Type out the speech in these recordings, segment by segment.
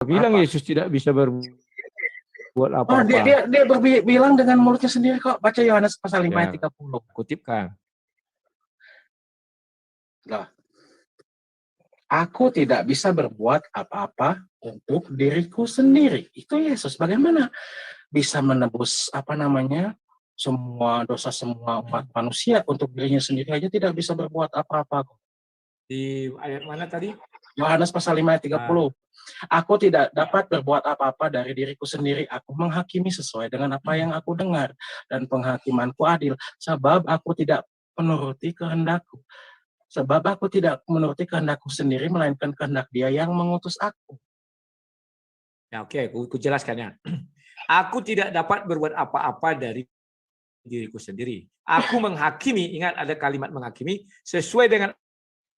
bilang Apa? Yesus tidak bisa berbuat Oh, apa-apa. dia bilang dengan mulutnya sendiri kok. Baca Yohanes pasal 5 ayat 30. Kutipkan. Lah, aku tidak bisa berbuat apa-apa untuk diriku sendiri. Itu Yesus. Bagaimana bisa menebus semua dosa semua umat manusia, untuk dirinya sendiri aja tidak bisa berbuat apa-apa. Di ayat mana tadi? Yohanes pasal 5 ayat 30. Aku tidak dapat berbuat apa-apa dari diriku sendiri. Aku menghakimi sesuai dengan apa yang aku dengar. Dan penghakimanku adil. Sebab aku tidak menuruti kehendakku. Sebab aku tidak menuruti kehendakku sendiri, melainkan kehendak Dia yang mengutus aku. Ya, oke, aku jelaskan ya. Aku tidak dapat berbuat apa-apa dari diriku sendiri. Aku menghakimi, ingat ada kalimat menghakimi, sesuai dengan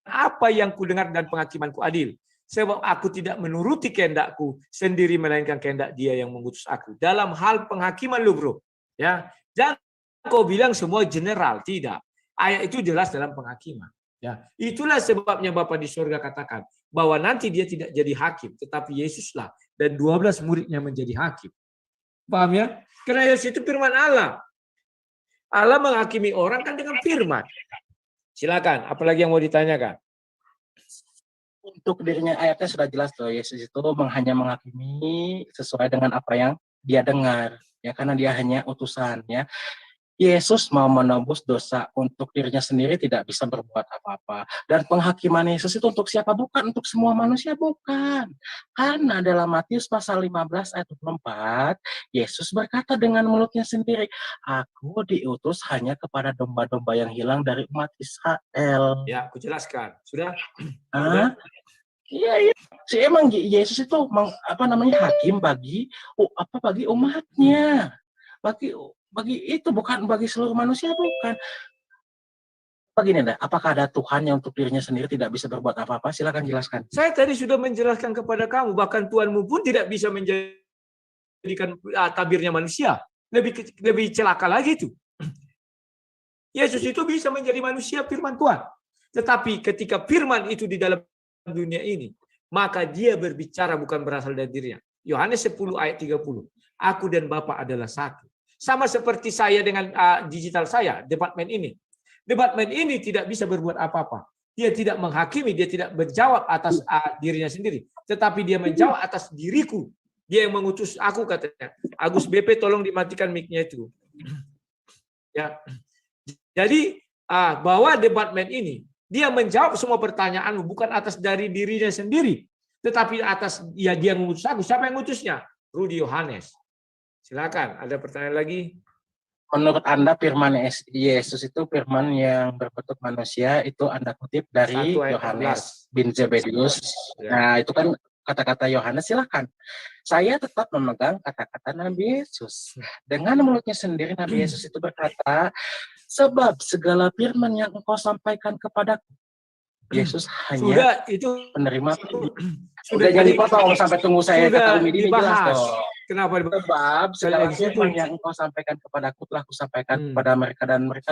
apa yang kudengar dan penghakimanku adil. Sebab aku tidak menuruti kehendakku sendiri, melainkan kehendak Dia yang mengutus aku. Dalam hal penghakiman lu, bro. Ya, jangan kau bilang semua general, tidak. Ayat itu jelas dalam penghakiman. Ya, itulah sebabnya Bapa di surga katakan bahwa nanti Dia tidak jadi hakim, tetapi Yesuslah dan 12 muridnya menjadi hakim. Paham ya? Karena Yesus itu firman Allah. Allah menghakimi orang kan dengan firman. Silakan, apalagi yang mau ditanyakan? Untuk dirinya ayatnya sudah jelas tuh, Yesus itu hanya menghakimi sesuai dengan apa yang Dia dengar, ya, karena Dia hanya utusan, ya. Yesus mau menebus dosa untuk dirinya sendiri, tidak bisa berbuat apa-apa. Dan penghakiman Yesus itu untuk siapa? Bukan untuk semua manusia, bukan. Karena dalam Matius pasal 15 ayat 24, Yesus berkata dengan mulutnya sendiri, aku diutus hanya kepada domba-domba yang hilang dari umat Israel. Ya, aku jelaskan. Sudah? Iya. Si emang Yesus itu hakim bagi umatnya. Bagi itu, bukan bagi seluruh manusia, bukan. Begini dah, apakah ada Tuhan yang untuk dirinya sendiri tidak bisa berbuat apa-apa? Silakan jelaskan. Saya tadi sudah menjelaskan kepada kamu, bahkan Tuhanmu pun tidak bisa menjadikan tabirnya manusia. Lebih celaka lagi itu. Yesus itu bisa menjadi manusia, firman Tuhan. Tetapi ketika firman itu di dalam dunia ini, maka Dia berbicara bukan berasal dari dirinya. Yohanes 10 ayat 30. Aku dan Bapa adalah satu. Sama seperti saya dengan digital saya, departemen ini. Departemen ini tidak bisa berbuat apa-apa. Dia tidak menghakimi, dia tidak menjawab atas dirinya sendiri. Tetapi dia menjawab atas diriku. Dia yang mengutus aku, katanya. Agus BP, tolong dimatikan mic-nya itu. Ya. Jadi bahwa departemen ini, dia menjawab semua pertanyaanmu bukan atas dari dirinya sendiri, tetapi atas dia yang mengutus aku. Siapa yang mengutusnya? Rudi Yohanes. Silakan, ada pertanyaan lagi? Menurut Anda firman Yesus itu firman yang berbentuk manusia, itu Anda kutip dari Yohanes bin Zebedius. Ya. Nah, itu kan kata-kata Yohanes, silakan. Saya tetap memegang kata-kata Nabi Yesus. Dengan mulutnya sendiri Nabi Yesus itu berkata, sebab segala firman yang engkau sampaikan kepadaku, Yesus hanya penerima. Sudah jadi potong sampai tunggu saya kata Umi Dini jelas dong. Kenapa? Sebab segala firman yang engkau sampaikan kepadaku telah kusampaikan kepada mereka, dan mereka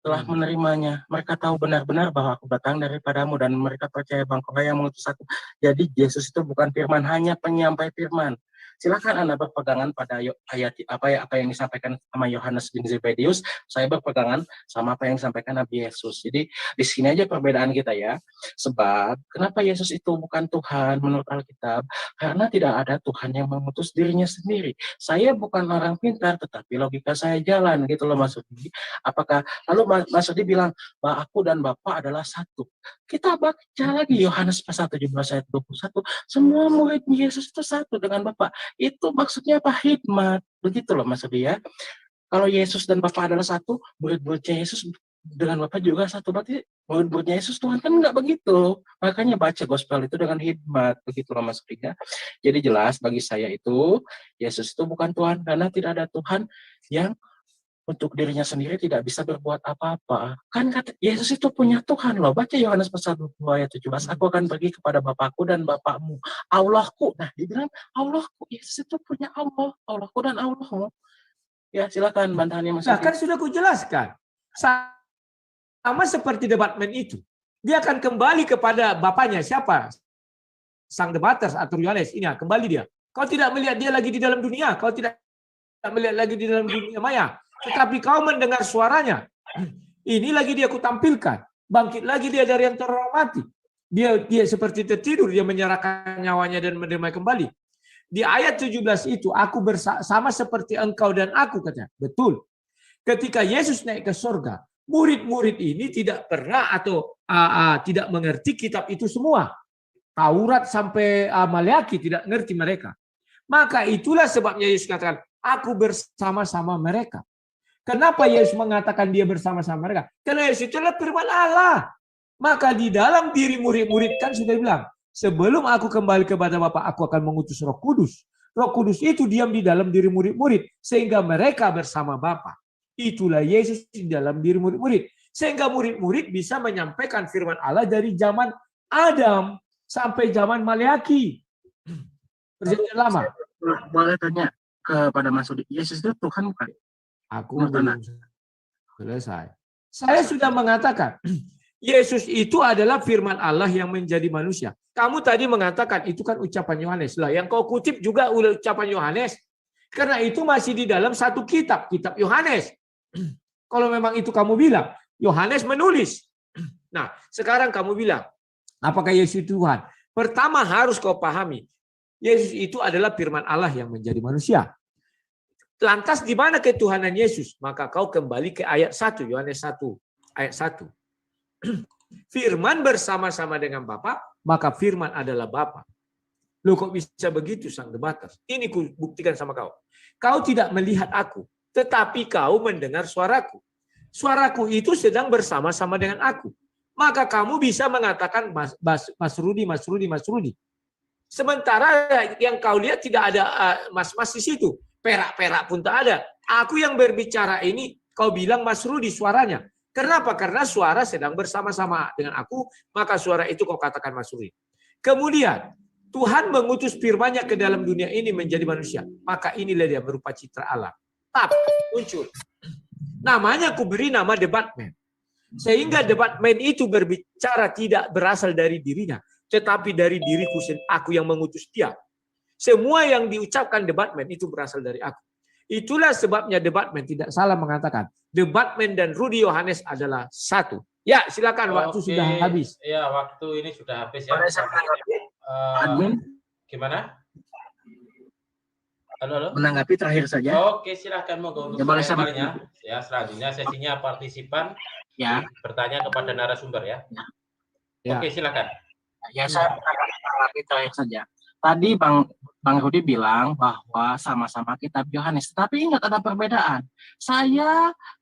telah menerimanya. Mereka tahu benar-benar bahwa aku datang daripadamu, dan mereka percaya bahwa Engkau yang mengutus aku. Jadi Yesus itu bukan firman, hanya penyampai firman. Silakan Anda berpegangan pada ayat apa yang disampaikan sama Yohanes bin Zebedius. Saya berpegangan sama apa yang disampaikan Nabi Yesus. Jadi di sini aja perbedaan kita, ya. Sebab kenapa Yesus itu bukan Tuhan menurut Alkitab? Karena tidak ada Tuhan yang mengutus dirinya sendiri. Saya bukan orang pintar, tetapi logika saya jalan, gitu loh maksudnya. Apakah lalu maksudnya bilang bahwa aku dan Bapa adalah satu? Kita baca lagi Yohanes pasal 17 ayat 21. Semua murid Yesus itu satu dengan Bapa. Itu maksudnya apa? Hikmat. Begitu loh maksudnya, ya. Kalau Yesus dan Bapa adalah satu, murid-muridnya Yesus dengan Bapa juga satu. Berarti murid-muridnya Yesus Tuhan, kan enggak begitu. Makanya baca gospel itu dengan hikmat. Begitu loh maksudnya. Jadi jelas bagi saya itu, Yesus itu bukan Tuhan, karena tidak ada Tuhan yang untuk dirinya sendiri tidak bisa berbuat apa-apa. Kan kata Yesus itu punya Tuhan loh. Baca Yohanes pasal 20 ayat 17. Aku akan pergi kepada Bapakku dan Bapakmu. Allahku. Nah, dibilang Allahku. Yesus itu punya Allah. Allahku dan Allahmu. Ya, silakan bantahannya Mas. Nah, kan sudah kujelaskan. Sama seperti departemen itu. Dia akan kembali kepada Bapaknya. Siapa? sang debaters atau Yohanes. Ini kembali dia. Kau tidak melihat dia lagi di dalam dunia. Kau tidak melihat lagi di dalam dunia maya. Tetapi kau mendengar suaranya. Ini lagi dia kutampilkan. Bangkit lagi dia dari antara orang mati. Dia seperti tertidur. Dia menyerahkan nyawanya dan menerima kembali. Di ayat 17 itu, aku bersama seperti engkau dan aku, katanya. Betul. Ketika Yesus naik ke surga, murid-murid ini tidak pernah atau tidak mengerti kitab itu semua. Taurat sampai Maleakhi tidak ngerti mereka. Maka itulah sebabnya Yesus katakan, aku bersama-sama mereka. Kenapa Yesus mengatakan dia bersama-sama mereka? Karena Yesus itu adalah firman Allah. Maka di dalam diri murid-murid kan sudah bilang, sebelum aku kembali kepada Bapa, aku akan mengutus Roh Kudus. Roh Kudus itu diam di dalam diri murid-murid, sehingga mereka bersama Bapa. Itulah Yesus di dalam diri murid-murid. Sehingga murid-murid bisa menyampaikan firman Allah dari zaman Adam sampai zaman Maleakhi. Perjanjian lama. Boleh tanya kepada Mas Udi, Yesus itu Tuhan bukan? Aku belum selesai. Saya sudah mengatakan, Yesus itu adalah firman Allah yang menjadi manusia. Kamu tadi mengatakan itu kan ucapan Yohanes. Lah, yang kau kutip juga ucapan Yohanes. Karena itu masih di dalam satu kitab, kitab Yohanes. Kalau memang itu kamu bilang, Yohanes menulis. Nah, sekarang kamu bilang, apakah Yesus itu Tuhan? Pertama harus kau pahami, Yesus itu adalah firman Allah yang menjadi manusia. Lantas di mana ketuhanan Yesus? Maka kau kembali ke ayat 1, Yohanes 1, ayat 1. Firman bersama-sama dengan Bapa, maka firman adalah Bapa. Loh, kok bisa begitu sang debaters? Ini ku buktikan sama kau. Kau tidak melihat aku, tetapi kau mendengar suaraku. Suaraku itu sedang bersama-sama dengan aku. Maka kamu bisa mengatakan Mas Rudi. Sementara yang kau lihat tidak ada mas-mas di situ. Perak-perak pun tak ada. Aku yang berbicara ini, kau bilang Mas Rudi suaranya. Kenapa? Karena suara sedang bersama-sama dengan aku, maka suara itu kau katakan Mas Rudi. Kemudian, Tuhan mengutus firman-Nya ke dalam dunia ini menjadi manusia. Maka inilah dia berupa citra Allah. Tapi muncul. Namanya aku beri nama debatman. Sehingga debatman itu berbicara tidak berasal dari dirinya, tetapi dari diriku, aku yang mengutus dia. Semua yang diucapkan debatman itu berasal dari aku. Itulah sebabnya debatman tidak salah mengatakan debatman dan Rudi Yohanes adalah satu. Ya, silakan, waktu sudah habis. Ya, waktu ini sudah habis ya. Gimana? Halo. Menanggapi terakhir saja. Oke, silakan monggo untuk pertanyaannya. Ya, selanjutnya sesinya partisipan bertanya kepada narasumber ya. Oke, silakan. Ya, saya menanggapi terakhir saja. Tadi Bang Rudi bilang bahwa sama-sama kitab Yohanes, tapi ingat ada perbedaan.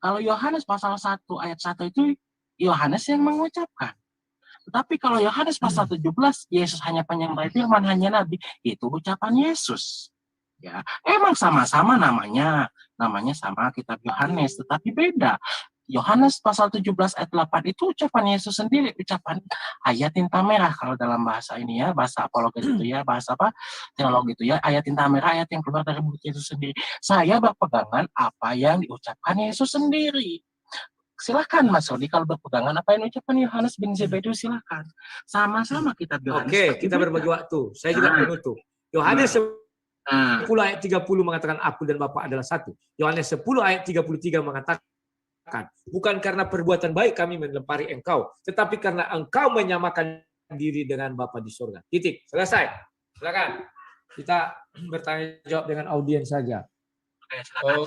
Kalau Yohanes pasal 1 ayat 1 itu Yohanes yang mengucapkan. Tetapi kalau Yohanes pasal 17, Yesus hanya penyampai firman, hanya nabi, itu ucapan Yesus. Ya, emang sama-sama namanya sama kitab Yohanes, tetapi beda. Yohanes pasal 17 ayat 8 itu ucapan Yesus sendiri, ucapan ayat tinta merah kalau dalam bahasa ini ya, bahasa apologet itu ya, bahasa apa? Teologi itu ya, ayat tinta merah, ayat yang keluar dari mulut Yesus sendiri. Saya berpegangan apa yang diucapkan Yesus sendiri. Silakan Mas Rudi kalau berpegangan apa yang diucapkan Yohanes bin Zebedius, silakan. Sama-sama kitab Yohanes. Oke, kita berbagi waktu. Saya juga menutup. Yohanes 10 ayat 30 mengatakan aku dan Bapa adalah satu. Yohanes 10 ayat 33 mengatakan bukan karena perbuatan baik kami melempari engkau, tetapi karena engkau menyamakan diri dengan Bapa di surga. Titik. Selesai. Silakan. Kita bertanya jawab dengan audiens saja.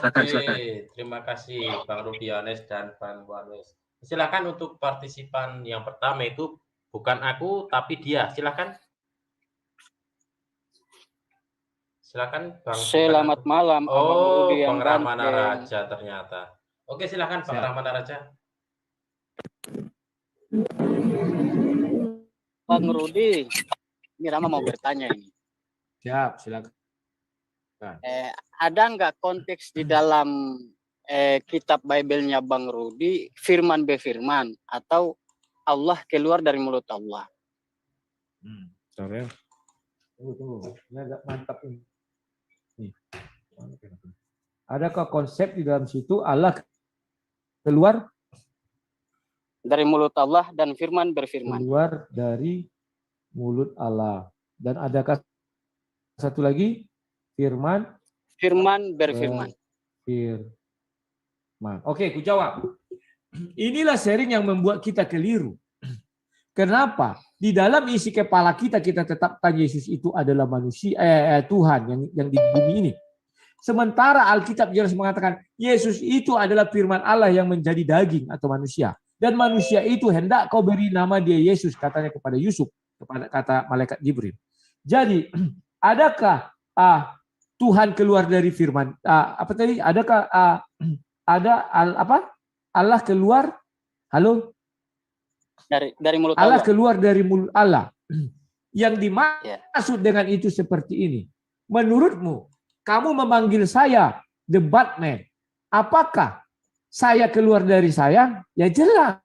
Oke, terima kasih Bang Rudi Yohanes dan Bang Yohanes. Silakan untuk partisipan yang pertama itu bukan aku tapi dia. Silakan. Silakan Bang. Selamat malam. Oh, Bang Ramana Raja ternyata. Oke, silakan Bang Ramana Raja. Bang Rudi, ini Rama mau bertanya ini. Siap, silakan. Ada nggak konteks di dalam kitab Bible-nya Bang Rudi, firman befirman, atau Allah keluar dari mulut Allah? Tunggu. Ini agak mantap ini. Adakah konsep di dalam situ Allah keluar dari mulut Allah dan firman berfirman? Keluar dari mulut Allah. Dan adakah satu lagi? Firman berfirman. Firman. Oke, ku jawab. Inilah sering yang membuat kita keliru. Kenapa? Di dalam isi kepala kita tetapkan Yesus itu adalah manusia, Tuhan yang di bumi ini. Sementara Alkitab jelas mengatakan Yesus itu adalah firman Allah yang menjadi daging atau manusia. Dan manusia itu hendak kau beri nama dia Yesus, katanya kepada Yusuf, kata malaikat Jibril. Jadi, adakah Tuhan keluar dari firman? Apa tadi? Adakah Allah keluar? Halo? Dari mulut Allah Allah. keluar dari mulut Allah. Yang dimaksud dengan itu seperti ini. Menurutmu, kamu memanggil saya the Batman. Apakah saya keluar dari saya? Ya jelas.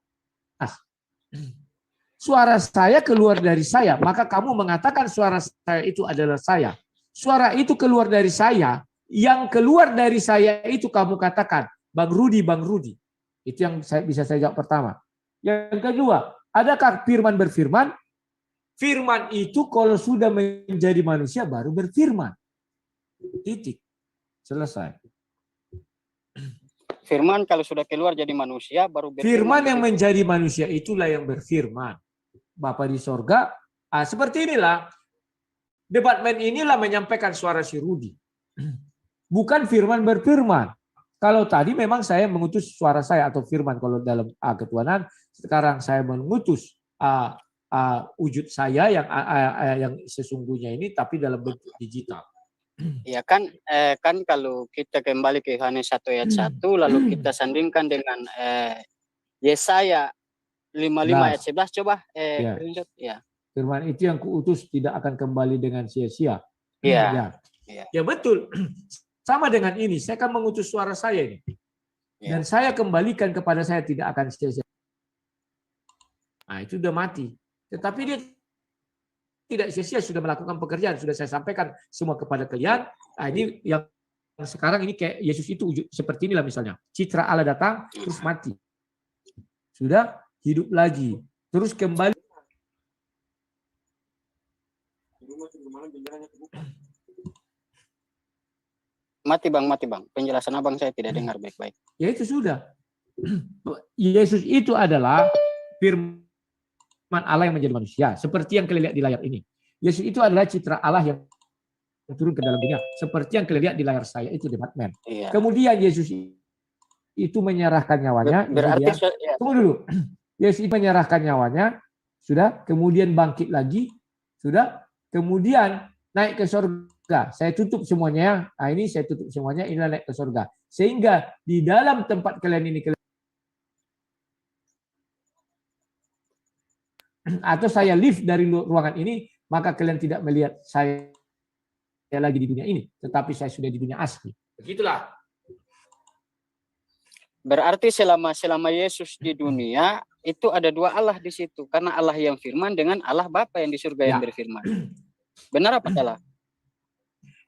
Suara saya keluar dari saya. Maka kamu mengatakan suara saya itu adalah saya. Suara itu keluar dari saya. Yang keluar dari saya itu kamu katakan, Bang Rudi, Bang Rudi. Itu yang bisa saya jawab pertama. Yang kedua, adakah firman berfirman? Firman itu kalau sudah menjadi manusia baru berfirman. Titik. Selesai. Firman kalau sudah keluar jadi manusia baru berfirman. Firman yang menjadi manusia itulah yang berfirman. Bapa di sorga, seperti inilah. Debatmen inilah menyampaikan suara si Rudi. Bukan firman berfirman. Kalau tadi memang saya mengutus suara saya atau firman kalau dalam ketuhanan, sekarang saya mengutus wujud saya yang sesungguhnya ini tapi dalam bentuk digital. Ya kan kalau kita kembali ke Yohanes 1 ayat 1 lalu kita sandingkan dengan Yesaya 55 ayat 11 coba ya. Firman itu yang kuutus tidak akan kembali dengan sia-sia. Iya. Ya betul. Sama dengan ini, saya akan mengutus suara saya ini. Dan saya kembalikan kepada saya tidak akan sia-sia. Nah, itu sudah mati. Tetapi dia tidak sia-sia, sudah melakukan pekerjaan. Sudah saya sampaikan semua kepada kalian. Nah, ini yang sekarang ini kayak Yesus itu seperti inilah misalnya. Citra Allah datang, terus mati. Sudah hidup lagi. Terus kembali. Mati bang. Penjelasan abang saya tidak dengar baik-baik. Ya itu sudah. Yesus itu adalah firman Allah yang menjadi manusia. Seperti yang kalian lihat di layar ini. Yesus itu adalah citra Allah yang turun ke dalam dunia. Seperti yang kalian lihat di layar saya itu di Batman. Iya. Kemudian Yesus itu menyerahkan nyawanya. Berarti tunggu dulu. Yesus menyerahkan nyawanya. Sudah. Kemudian bangkit lagi. Sudah. Kemudian naik ke surga. Saya tutup semuanya. Nah, ini saya tutup semuanya. Inilah naik ke surga. Sehingga di dalam tempat kalian ini atau saya lift dari ruangan ini, maka kalian tidak melihat saya lagi di dunia ini, tetapi saya sudah di dunia asli. Begitulah. Berarti selama Yesus di dunia itu ada dua Allah di situ, karena Allah yang firman dengan Allah Bapa yang di surga yang berfirman. Benar apa salah?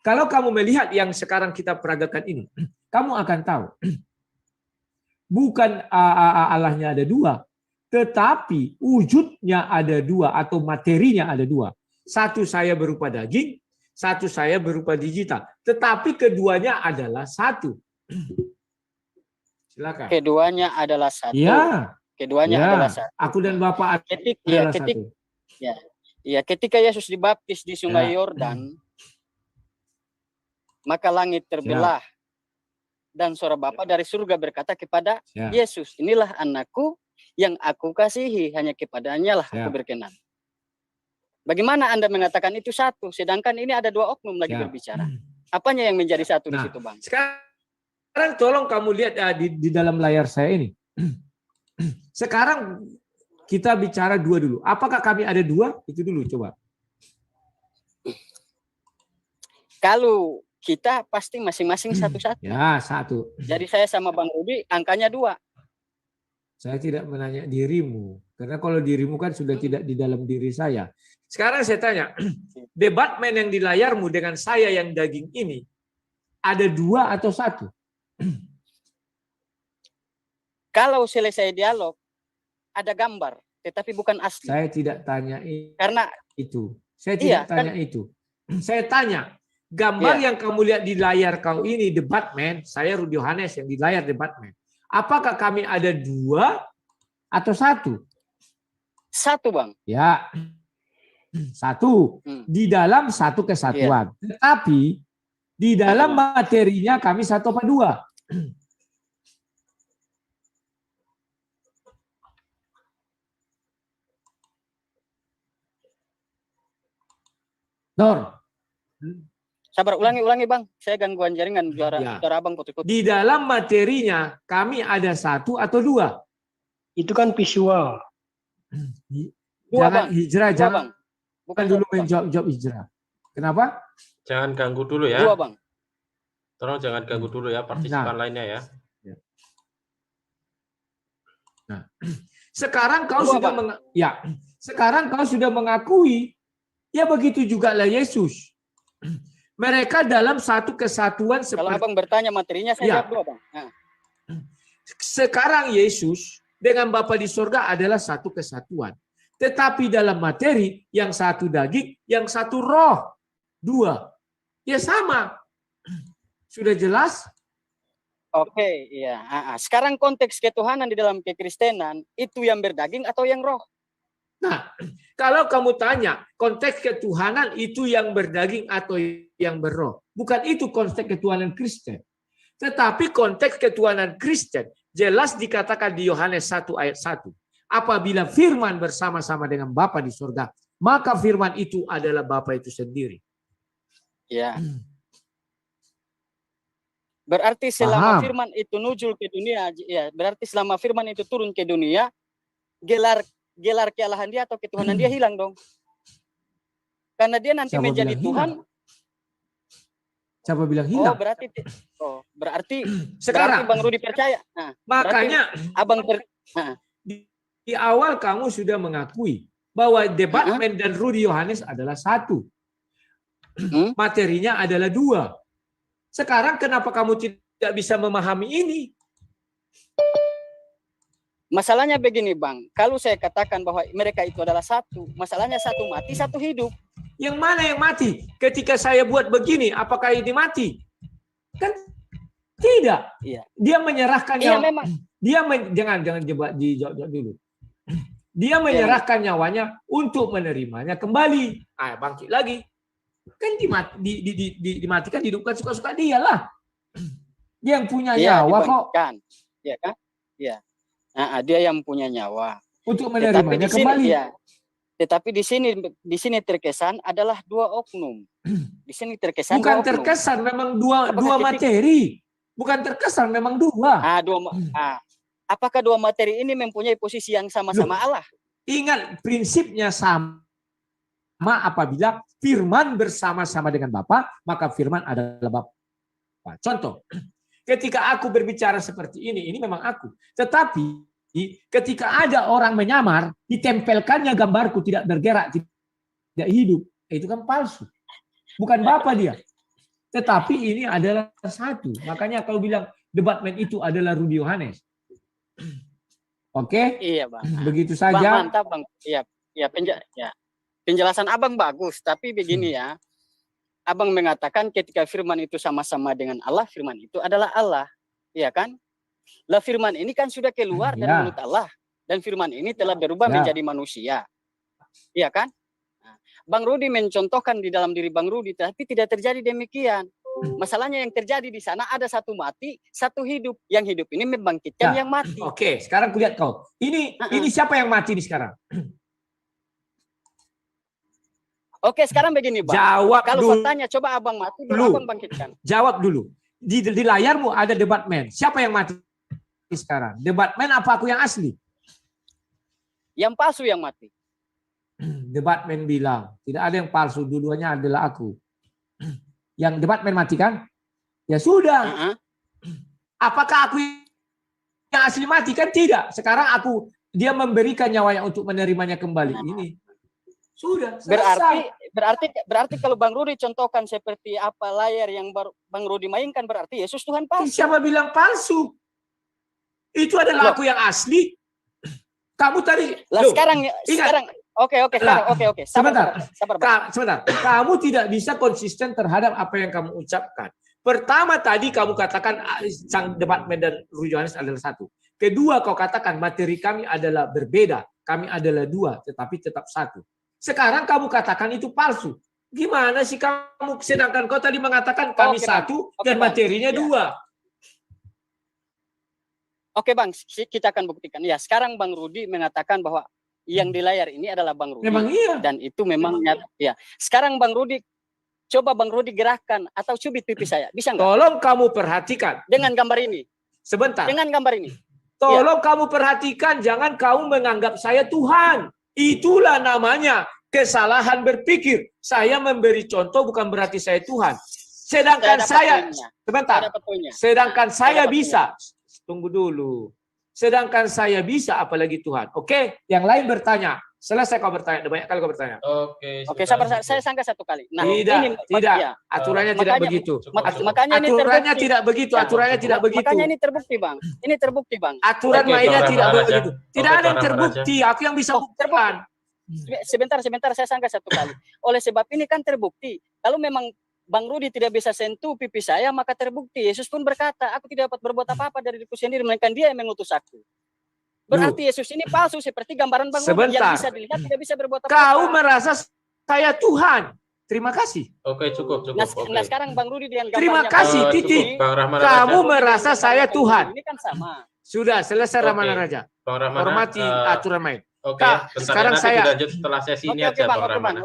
Kalau kamu melihat yang sekarang kita peragakan ini, kamu akan tahu. Bukan Allahnya ada dua, tetapi wujudnya ada dua atau materinya ada dua. Satu saya berupa daging, satu saya berupa digital. Tetapi keduanya adalah satu. Silakan. Keduanya adalah satu. Ya. Keduanya adalah satu. Aku dan Bapak adalah satu. Ketika Yesus dibaptis di Sungai Yordan, maka langit terbelah. Dan suara Bapa dari surga berkata kepada Yesus, inilah anakku yang aku kasihi, hanya kepadanya lah aku berkenan. Bagaimana Anda mengatakan itu satu, sedangkan ini ada dua oknum lagi berbicara. Apanya yang menjadi satu di situ, Bang? Sekarang tolong kamu lihat di dalam layar saya ini. Sekarang kita bicara dua dulu. Apakah kami ada dua? Itu dulu coba. Kalau kita pasti masing-masing satu-satu. Ya, satu. Jadi saya sama Bang Rudi angkanya 2. Saya tidak menanya dirimu. Karena kalau dirimu kan sudah tidak di dalam diri saya. Sekarang saya tanya, debatmen yang di layarmu dengan saya yang daging ini, ada 2 atau 1? Kalau selesai dialog, ada gambar, tetapi bukan asli. Saya tidak tanya karena itu. Saya tidak tanya itu. Saya tanya, gambar yang kamu lihat di layar kau ini, debatman, saya Rudi Yohanes yang di layar debatman. Apakah kami ada 2 atau 1? 1, Bang. Ya, 1. Di dalam satu kesatuan. Tetapi di dalam materinya kami 1 apa 2? Nor. Sabar, ulangi Bang. Saya gangguan jaringan suara Abang putus-putus. Di dalam materinya kami ada 1 atau 2? Itu kan visual. 2, Jangan Bang. hijrah, 2, jangan Bang. bukan dulu menjawab hijrah. Kenapa? Jangan ganggu dulu ya. 2, Bang. Tolong jangan ganggu dulu ya partisipan lainnya ya. Nah, sekarang kau sekarang kau sudah mengakui, ya begitu juga lah Yesus. Mereka dalam satu kesatuan seperti. Kalau Abang bertanya materinya, saya jawab 2, Bang. Nah. Sekarang Yesus dengan Bapa di surga adalah satu kesatuan. Tetapi dalam materi, yang 1 daging, yang 1 roh. 2. Ya sama. Sudah jelas? Oke, iya. Sekarang konteks ketuhanan di dalam kekristenan, itu yang berdaging atau yang roh? Nah, kalau kamu tanya, konteks ketuhanan itu yang berdaging atau yang berroh. Bukan itu konteks ketuhanan Kristen. Tetapi konteks ketuhanan Kristen, jelas dikatakan di Yohanes 1 ayat 1. Apabila firman bersama-sama dengan Bapa di surga, maka firman itu adalah Bapa itu sendiri. Ya. Berarti selama firman itu nujul ke dunia, ya, berarti selama firman itu turun ke dunia, gelar kealahan dia atau ketuhanan dia hilang dong. Karena dia nanti menjadi Tuhan. Siapa bilang hilang? Berarti sekarang Bang Rudi percaya. Nah, makanya di awal kamu sudah mengakui bahwa debatman dan Rudi Yohanes adalah 1. Materinya adalah 2. Sekarang kenapa kamu tidak bisa memahami ini? Masalahnya begini, Bang. Kalau saya katakan bahwa mereka itu adalah 1, masalahnya 1 mati, 1 hidup. Yang mana yang mati? Ketika saya buat begini, apakah ini mati? Kan tidak. Iya. Dia menyerahkan memang. Jangan dijawab dulu. Dia menyerahkan nyawanya untuk menerimanya kembali. Bangkit lagi. Kan dimatikan, dihidupkan suka-suka dia lah. Dia yang punya nyawa kok. Iya kan? Iya. Dia yang punya nyawa. Untuk menerimanya kembali. Tetapi di sini terkesan adalah 2 oknum. Di sini terkesan bukan terkesan, memang dua materi. Bukan terkesan, memang 2. Apakah 2 materi ini mempunyai posisi yang sama-sama Allah? Ingat, prinsipnya sama apabila firman bersama-sama dengan Bapa, maka firman adalah Bapa. Contoh, ketika aku berbicara seperti ini memang aku. Tetapi ketika ada orang menyamar, ditempelkannya gambarku tidak bergerak, tidak hidup. Itu kan palsu. Bukan Bapa dia. Tetapi ini adalah 1. Makanya kau bilang debatman itu adalah Rudi Yohanes. Oke? Iya, Bang. Begitu saja. Bang, mantap, Bang. Iya, penjelasan Abang bagus, tapi begini ya. Abang mengatakan ketika firman itu sama-sama dengan Allah, firman itu adalah Allah. Iya kan? Lah firman ini kan sudah keluar dari mulut Allah. Dan firman ini telah berubah menjadi manusia. Iya kan? Bang Rudi mencontohkan di dalam diri Bang Rudi, tapi tidak terjadi demikian. Masalahnya yang terjadi di sana ada 1 mati, 1 hidup. Yang hidup ini membangkitkan yang mati. Oke, sekarang kulihat kau. Ini siapa yang mati nih sekarang? Oke, sekarang begini, Bang. Jawab kalau dulu. Tanya, coba Abang mati, Abang bangkitkan. Jawab dulu. Di layarmu ada debatman. Siapa yang mati sekarang? Debatman apa aku yang asli? Yang palsu yang mati. Debatman bilang, tidak ada yang palsu, dua-duanya adalah aku. Yang debatman mati kan? Ya sudah. Apakah aku yang asli mati? Kan tidak. Sekarang dia memberikan nyawanya untuk menerimanya kembali. Ini. Sudah, selesai. Berarti kalau Bang Rudi contohkan seperti apa layar yang Bang Rudi mainkan, berarti Yesus Tuhan palsu. Siapa bilang palsu? Itu adalah aku yang asli. Kamu tadi. Oke. Sebentar. Sabar, Bang. Sebentar. Kamu tidak bisa konsisten terhadap apa yang kamu ucapkan. Pertama tadi kamu katakan sang debat dan Rudy Yohanes adalah satu. Kedua kau katakan materi kami adalah berbeda. Kami adalah dua, tetapi tetap satu. Sekarang kamu katakan itu palsu. Gimana sih kamu? Sedangkan kau tadi mengatakan kami satu dan materinya dua. Oke, Bang. Kita akan buktikan. Ya, sekarang Bang Rudi mengatakan bahwa yang di layar ini adalah Bang Rudi. Memang iya. Dan itu memang nyata. Ya. Sekarang Bang Rudi, coba Bang Rudi gerakkan atau cubit pipi saya. Bisa nggak? Tolong kamu perhatikan. Dengan gambar ini. Sebentar. Dengan gambar ini. Tolong kamu perhatikan. Jangan kamu menganggap saya Tuhan. Itulah namanya kesalahan berpikir. Saya memberi contoh bukan berarti saya Tuhan. Sedangkan saya, sebentar. Sedangkan saya bisa. Tunggu dulu. Sedangkan saya bisa, apalagi Tuhan. Oke, yang lain bertanya. Selesai kau bertanya, banyak kali kau bertanya. Oke, sabar, saya sangka satu kali. Nah, tidak. Ya. Aturannya tidak begitu. Makanya ini aturannya tidak begitu. Aturannya tidak begitu. Makanya ini terbukti, Bang. Ini terbukti, Bang. Aturan mainnya tidak begitu. Tidak ada yang terbukti. Aku yang bisa buktikan. Sebentar, saya sangka satu kali. Oleh sebab ini kan terbukti. Kalau memang Bang Rudi tidak bisa sentuh pipi saya, maka terbukti. Yesus pun berkata, aku tidak dapat berbuat apa-apa dari diriku sendiri, melainkan Dia yang mengutus aku. Berarti Yesus ini palsu seperti gambaran Bang Rudi yang bisa dilihat tidak bisa berbuat apa-apa. Kau merasa saya Tuhan. Terima kasih. Oke, cukup. Nah, sekarang Bang Rudi dengan gambarnya. Terima kasih, titik. Kamu merasa saya Tuhan. Ini kan sama. Sudah, selesai Ramana Raja. Bang Rahmana, hormati aturan main. Oke, sekarang saya lanjut setelah sesi ini aja, Bang Rahmana.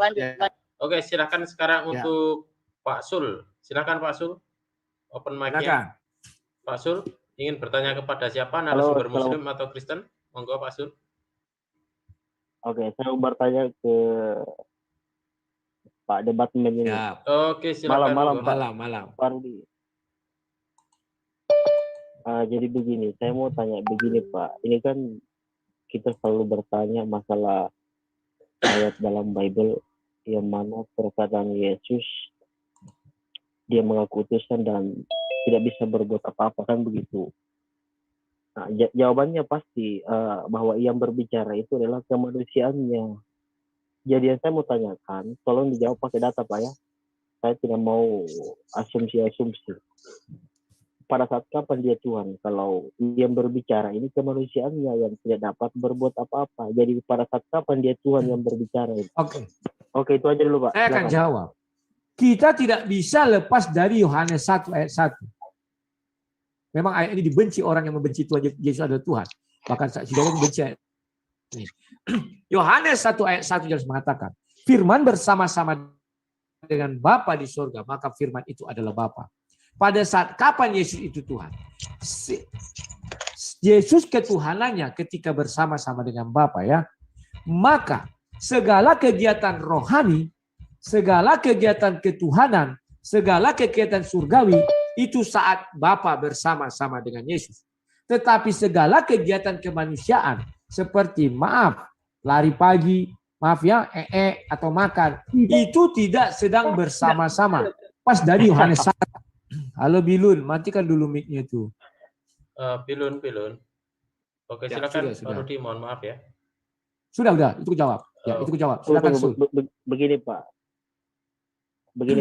Oke, silakan sekarang untuk Pak Sul. Silakan Pak Sul. Open mic-nya. Pak Sul ingin bertanya kepada siapa? Narasumber Muslim atau Kristen? Monggo Pak Sul. Oke, saya mau bertanya ke Pak debatmen ini. Oke, silakan. Malam. Pak Rudi. Jadi begini, saya mau tanya begini Pak. Ini kan kita selalu bertanya masalah ayat dalam Bible yang mana perkataan Yesus dia mengaku utusan dan tidak bisa berbuat apa-apa, kan begitu. Nah, jawabannya pasti bahwa yang berbicara itu adalah kemanusiaannya. Jadi yang saya mau tanyakan, tolong dijawab pakai data Pak ya. Saya tidak mau asumsi-asumsi. Pada saat kapan dia Tuhan? Kalau yang berbicara ini kemanusiaannya yang tidak dapat berbuat apa-apa. Jadi pada saat kapan dia Tuhan yang berbicara ini? Oke, itu aja dulu Pak. Saya akan jawab. Kita tidak bisa lepas dari Yohanes 1 ayat 1. Memang ayat ini dibenci orang yang membenci Tuhan Yesus adalah Tuhan. Bahkan saudara membenci ayat ini. Yohanes 1 ayat 1 jelas mengatakan, firman bersama-sama dengan Bapa di surga, maka firman itu adalah Bapa. Pada saat kapan Yesus itu Tuhan? Yesus ketuhanannya ketika bersama-sama dengan Bapa ya. Maka segala kegiatan rohani, segala kegiatan ketuhanan, segala kegiatan surgawi itu saat Bapa bersama-sama dengan Yesus. Tetapi segala kegiatan kemanusiaan seperti maaf, lari pagi, maaf ya, atau makan, itu tidak sedang bersama-sama. Pas dari Yohanes 1. Halo Bilun, matikan dulu mic-nya itu. Bilun. Oke, silakan Pak Rudi, mohon maaf ya. Sudah, itu jawab. Ya, itu jawab. Silakan Sul. Begini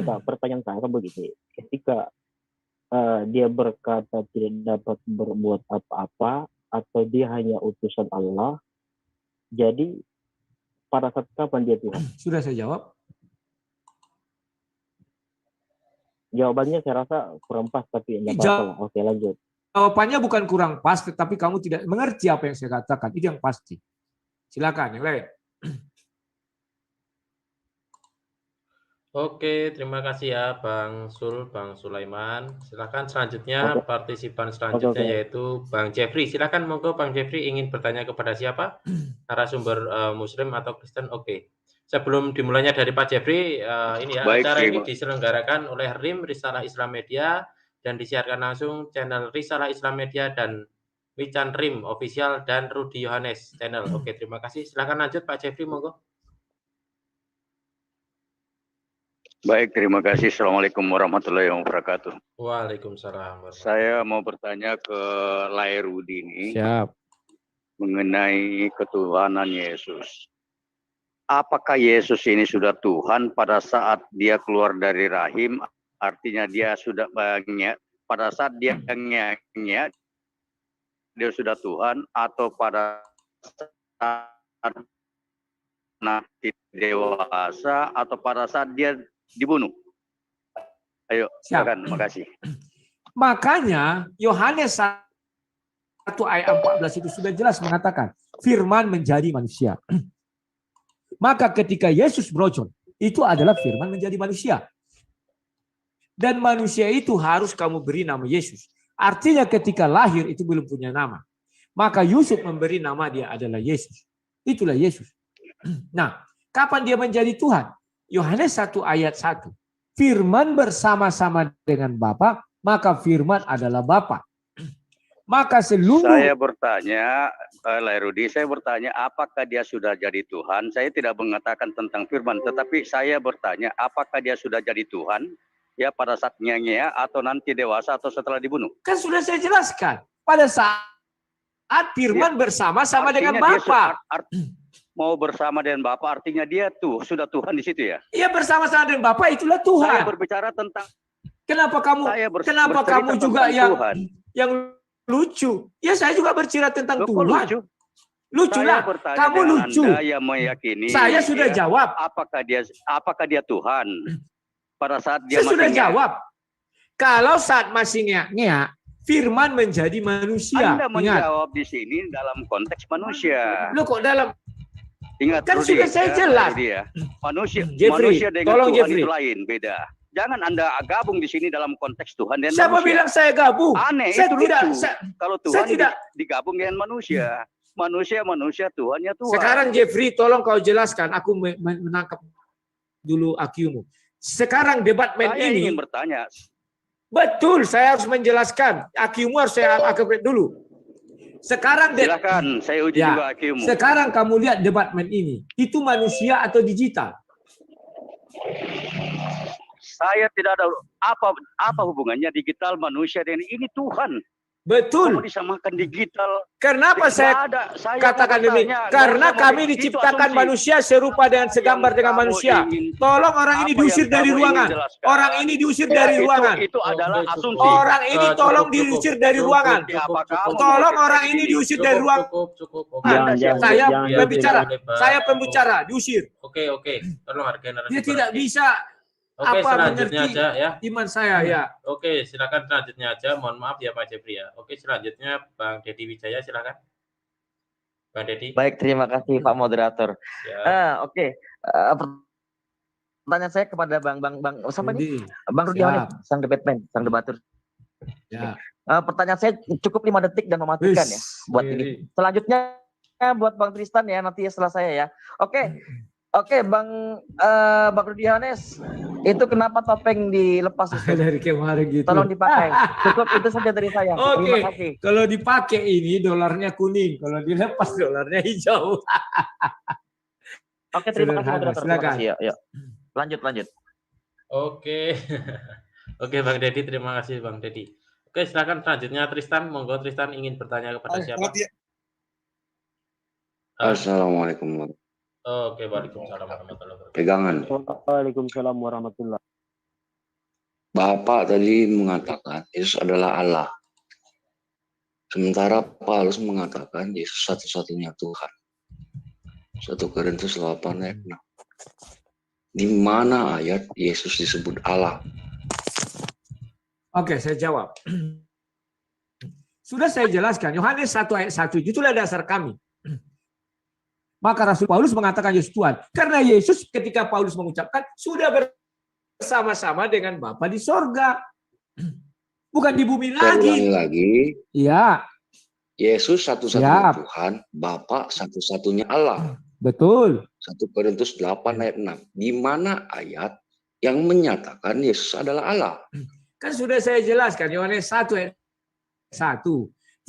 Pak, pertanyaan saya kan begini. Ketika dia berkata tidak dapat berbuat apa-apa atau dia hanya utusan Allah, jadi pada saat kapan dia Tuhan? Sudah saya jawab. Jawabannya saya rasa kurang pas, tapi enggak apa-apa. Oke, lanjut. Jawabannya bukan kurang pas, tetapi kamu tidak mengerti apa yang saya katakan. Itu yang pasti. Silakan yang lain. Oke, terima kasih ya Bang Sul, Bang Sulaiman. Silakan selanjutnya partisipan selanjutnya yaitu Bang Jeffrey. Silakan monggo Bang Jeffrey ingin bertanya kepada siapa? Narasumber Muslim atau Kristen? Oke. Sebelum dimulainya dari Pak Jeffrey, ini ya, acara ini diselenggarakan oleh RIM Risalah Islam Media dan disiarkan langsung channel Risalah Islam Media dan Wican RIM Official dan Rudy Yohanes channel. Oke, terima kasih. Silakan lanjut Pak Jeffrey, monggo. Baik, terima kasih. Assalamualaikum warahmatullahi wabarakatuh. Waalaikumsalam. Saya mau bertanya ke Lai Rudi ini. Siap. Mengenai ketuhanan Yesus. apakah Yesus ini sudah Tuhan pada saat dia keluar dari rahim? Artinya dia sudah pada saat dia nge-nya, dia sudah Tuhan, atau pada saat nanti dewasa, atau pada saat dia dibunuh? Ayo, silakan. Makasih. Makanya Yohanes 1 ayat 14 itu sudah jelas mengatakan firman menjadi manusia. Maka ketika Yesus brojol, itu adalah firman menjadi manusia. Dan manusia itu harus kamu beri nama Yesus. Artinya ketika lahir itu belum punya nama. Maka Yusuf memberi nama dia adalah Yesus. Itulah Yesus. Nah, kapan dia menjadi Tuhan? Yohanes 1 ayat 1. Firman bersama-sama dengan Bapa, maka firman adalah Bapa. Maka seluruh... Saya bertanya, Lairudi, saya bertanya apakah dia sudah jadi Tuhan? Saya tidak mengatakan tentang firman, tetapi saya bertanya apakah dia sudah jadi Tuhan? Ya pada saat nyanyi atau nanti dewasa atau setelah dibunuh? Kan sudah saya jelaskan. Pada saat firman bersama-sama dengan Bapa. Mau bersama dengan Bapa artinya dia tuh sudah Tuhan di situ ya? Iya, bersama-sama dengan Bapa itulah Tuhan. Saya berbicara tentang... Kenapa kamu juga yang lucu? Ya saya juga bercerita tentang Tuhan. Lucu lah. Kamu lucu. Anda yang meyakini. Saya sudah jawab. Apakah dia Tuhan? Pada saat dia saya sudah jawab. Kalau saat masih ngeak, firman menjadi manusia. Anda menjawab di sini dalam konteks manusia. Loh kok dalam? Ingat, kan Rudy, sudah saya jelas. Manusia Jeffrey, dengan tolong Tuhan Jeffrey. itu lain, beda. Jangan Anda gabung di sini dalam konteks Tuhan dan Siapa manusia. bilang saya gabung? Aneh, saya itu tidak, lucu. Kalau Tuhan digabung dengan manusia. Manusia, Tuhannya Tuhan. Sekarang Jeffrey, tolong kau jelaskan. Aku menangkap dulu akimu. Sekarang debat Saya ini. ingin bertanya. Betul, saya harus menjelaskan. Akimu harus saya akui dulu. Sekarang silakan, saya uji juga akimu. Sekarang kamu lihat debatmen ini. Itu manusia atau digital? Saya tidak ada apa hubungannya digital manusia dengan ini Tuhan. Betul. Kamu disamakan digital. Kenapa saya katakan demikian? Karena kami diciptakan manusia serupa dengan segambar dengan manusia. Tolong orang ini diusir dari ruangan. Orang ini diusir dari ruangan. Itu adalah asumsi. Orang ini tolong diusir dari ruangan. Tolong orang ini diusir dari ruangan. Saya berbicara. Saya pembicara, diusir. Oke. Tolong hargai narasumber. Dia tidak bisa. Oke, apa selanjutnya aja ya. Iman saya ya. Oke, silakan selanjutnya aja. Mohon maaf ya Pak Jeffrey ya. Oke, selanjutnya Bang Dedi Wijaya silakan. Bang Dedi. Baik, terima kasih Pak Moderator. Ya. Oke. Pertanyaan saya kepada Bang siapa nih? Bang Rudy Yohanes, sang debatman, sang debatur. Ya. Pertanyaan saya cukup 5 detik dan mematikan ya buat ini. Selanjutnya buat Bang Tristan ya nanti setelah saya ya. Oke, Bang Rudy Yohanes, itu kenapa topeng dilepas? Dari kemarin gitu. Tolong dipakai. Cukup itu saja dari saya. Oke. Terima kasih. Kalau dipakai ini dolarnya kuning, kalau dilepas dolarnya hijau. Oke, terima kasih moderator. Terima kasih. Yuk. Lanjut. Oke. Oke, Bang Dedi, terima kasih Bang Dedi. Oke, silakan selanjutnya Tristan. Monggo Tristan ingin bertanya kepada siapa? Assalamualaikum. Oke, waalaikumsalam warahmatullahi wabarakatuh. Pegangan. Waalaikumsalam warahmatullahi. Bapak tadi mengatakan Yesus adalah Allah. Sementara Paulus mengatakan Yesus satu-satunya Tuhan. 1 Korintus 8 ayat 6. Di mana ayat Yesus disebut Allah? Oke, saya jawab. Sudah saya jelaskan, Yohanes 1 ayat 1, itulah dasar kami. Maka Rasul Paulus mengatakan Yesus Tuhan. Karena Yesus ketika Paulus mengucapkan, sudah bersama-sama dengan Bapa di sorga. Bukan di bumi lagi. Iya. Yesus satu-satunya Tuhan, Bapa satu-satunya Allah. Betul. 1 Korintus 8 ayat 6. Di mana ayat yang menyatakan Yesus adalah Allah? Kan sudah saya jelaskan, Yohanes 1 ayat 1.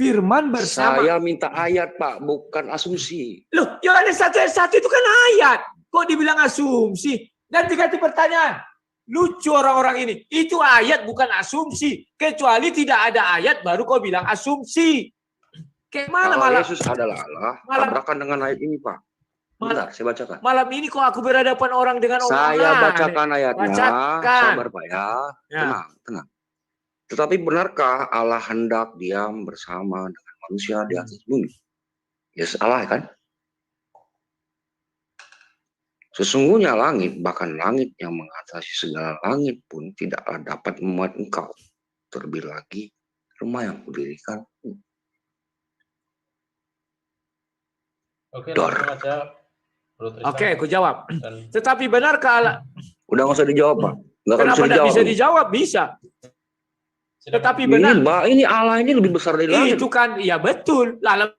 Firman bersama. Saya minta ayat, Pak, bukan asumsi. Loh, Yohanes 1 ayat 1 itu kan ayat. Kok dibilang asumsi? Ganti-ganti pertanyaan. Lucu orang-orang ini. Itu ayat bukan asumsi. Kecuali tidak ada ayat baru kau bilang asumsi. Kayak mana kalau malah? Yesus adalah Allah, tabrakan dengan ayat ini, Pak. Bentar, saya bacakan. Malam ini kok aku berhadapan orang dengan orang Saya aneh. bacakan ayatnya. Bacakan. Sabar Pak ya. Ya. Tenang, tenang. Tetapi benarkah Allah hendak diam bersama dengan manusia di atas bumi? Ya salah kan? Sesungguhnya langit, bahkan langit yang mengatasi segala langit pun tidaklah dapat memuat engkau. Terlebih lagi rumah yang kudirikan. Oke, langsung aja. Oke, aku jawab. Tetapi benarkah Allah? Udah nggak usah dijawab, Pak. Kenapa tidak bisa dijawab? Bisa. Tetapi benar. Ini Allah ini lebih besar dari langit. Itu kan, ya betul. Allah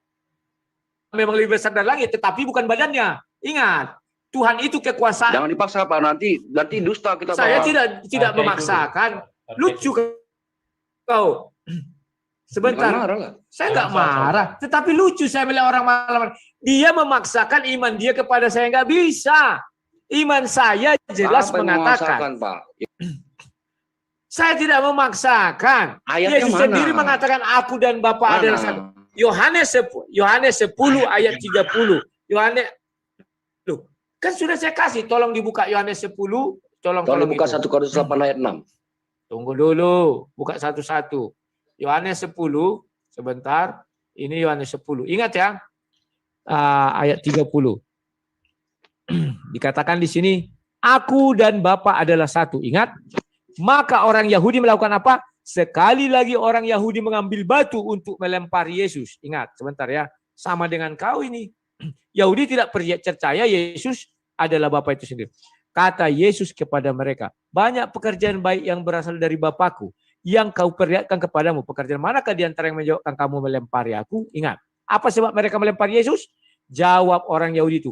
memang lebih besar dari langit, tetapi bukan badannya. Ingat, Tuhan itu kekuasaan. Jangan dipaksa, Pak. Nanti dusta kita. Saya tidak memaksakan. Lucu kau. Sebentar. Saya nggak marah. Tetapi lucu saya melihat orang malam. Dia memaksakan iman dia kepada saya, nggak bisa. Iman saya jelas mengatakan. Pak? Saya tidak memaksakan. Ayatnya Yesus mana? sendiri mengatakan aku dan Bapa adalah satu. Yohanes 10 ayat 30. Yohanes, loh, kan sudah saya kasih. Tolong dibuka Yohanes 10. Tolong buka 1 Korintus 8 ayat 6. Tunggu dulu, buka satu-satu. Yohanes 10, sebentar. Ini Yohanes 10. Ingat ya, ayat 30. Dikatakan di sini, aku dan Bapa adalah satu. Ingat? Maka orang Yahudi melakukan apa? Sekali lagi orang Yahudi mengambil batu untuk melempari Yesus. Ingat, sebentar ya. Sama dengan kau ini. Yahudi tidak percaya Yesus adalah Bapa itu sendiri. Kata Yesus kepada mereka, banyak pekerjaan baik yang berasal dari Bapakku yang kau perlihatkan kepadamu. Pekerjaan manakah di antara yang menjawabkan kamu melempari aku? Ingat, apa sebab mereka melempari Yesus? Jawab orang Yahudi itu,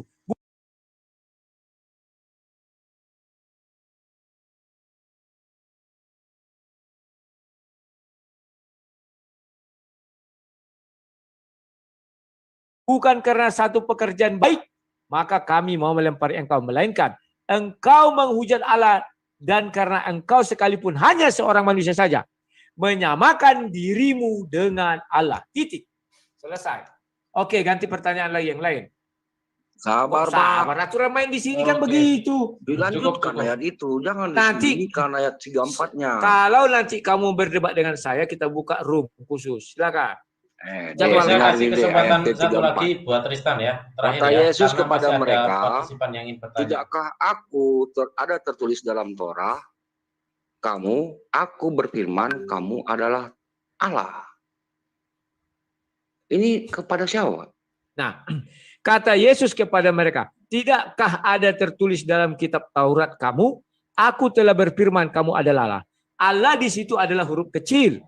bukan karena satu pekerjaan baik, maka kami mau melempari engkau. Melainkan, engkau menghujat Allah dan karena engkau sekalipun hanya seorang manusia saja, menyamakan dirimu dengan Allah. Titik. Selesai. Oke, ganti pertanyaan lagi yang lain. Sabar, Pak. Aturan main di sini kan begitu. Dilanjutkan ayat itu. Jangan Nanti disembunyikan ayat 34-nya. Kalau nanti kamu berdebat dengan saya, kita buka room khusus. Silakan. Saya kasih kesempatan satu lagi buat Tristan ya. Terakhir kata ya, Yesus kepada mereka, yang ingin bertanya. Tidakkah aku ada tertulis dalam Torah, aku berfirman, kamu adalah Allah. Ini kepada siapa? Nah, kata Yesus kepada mereka, tidakkah ada tertulis dalam kitab Taurat kamu, aku telah berfirman kamu adalah Allah. Allah di situ adalah huruf kecil.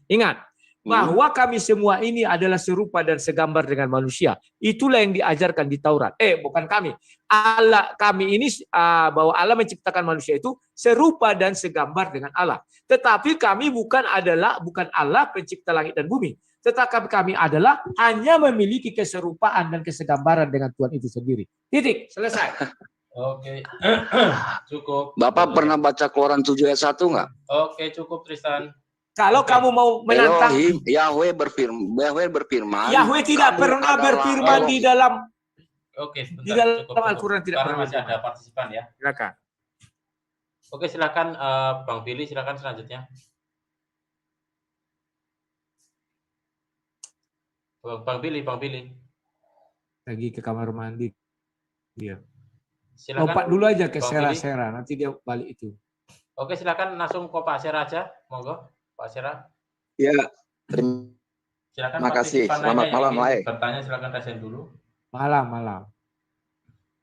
Ingat, bahwa kami semua ini adalah serupa dan segambar dengan manusia. Itulah yang diajarkan di Taurat. Bukan kami. Kami ini bahwa Allah menciptakan manusia itu serupa dan segambar dengan Allah. Tetapi kami bukan Allah pencipta langit dan bumi. Tetapi kami adalah hanya memiliki keserupaan dan kesegambaran dengan Tuhan itu sendiri. Titik. Selesai. Oke. Cukup. Bapak pernah baca Keluaran 7 ayat 1 nggak? Oke, cukup Tristan. Kalau kamu mau menantang Elohim, Yahweh berfirman. Yahweh tidak pernah berfirman di dalam sebentar, di dalam Al-Quran tidak pernah. Masih ada partisipan ya. Silakan. Oke, silakan Bang Billy, silakan selanjutnya. Bang Billy. Lagi ke kamar mandi. Dia. Silakan. Lompat dulu aja ke Sera, nanti dia balik itu. Oke, silakan langsung ke Pak Sera aja, monggo. Pak Sera. Ya, terima kasih. Selamat malam, Lai. Bertanya silakan resen dulu. Malam.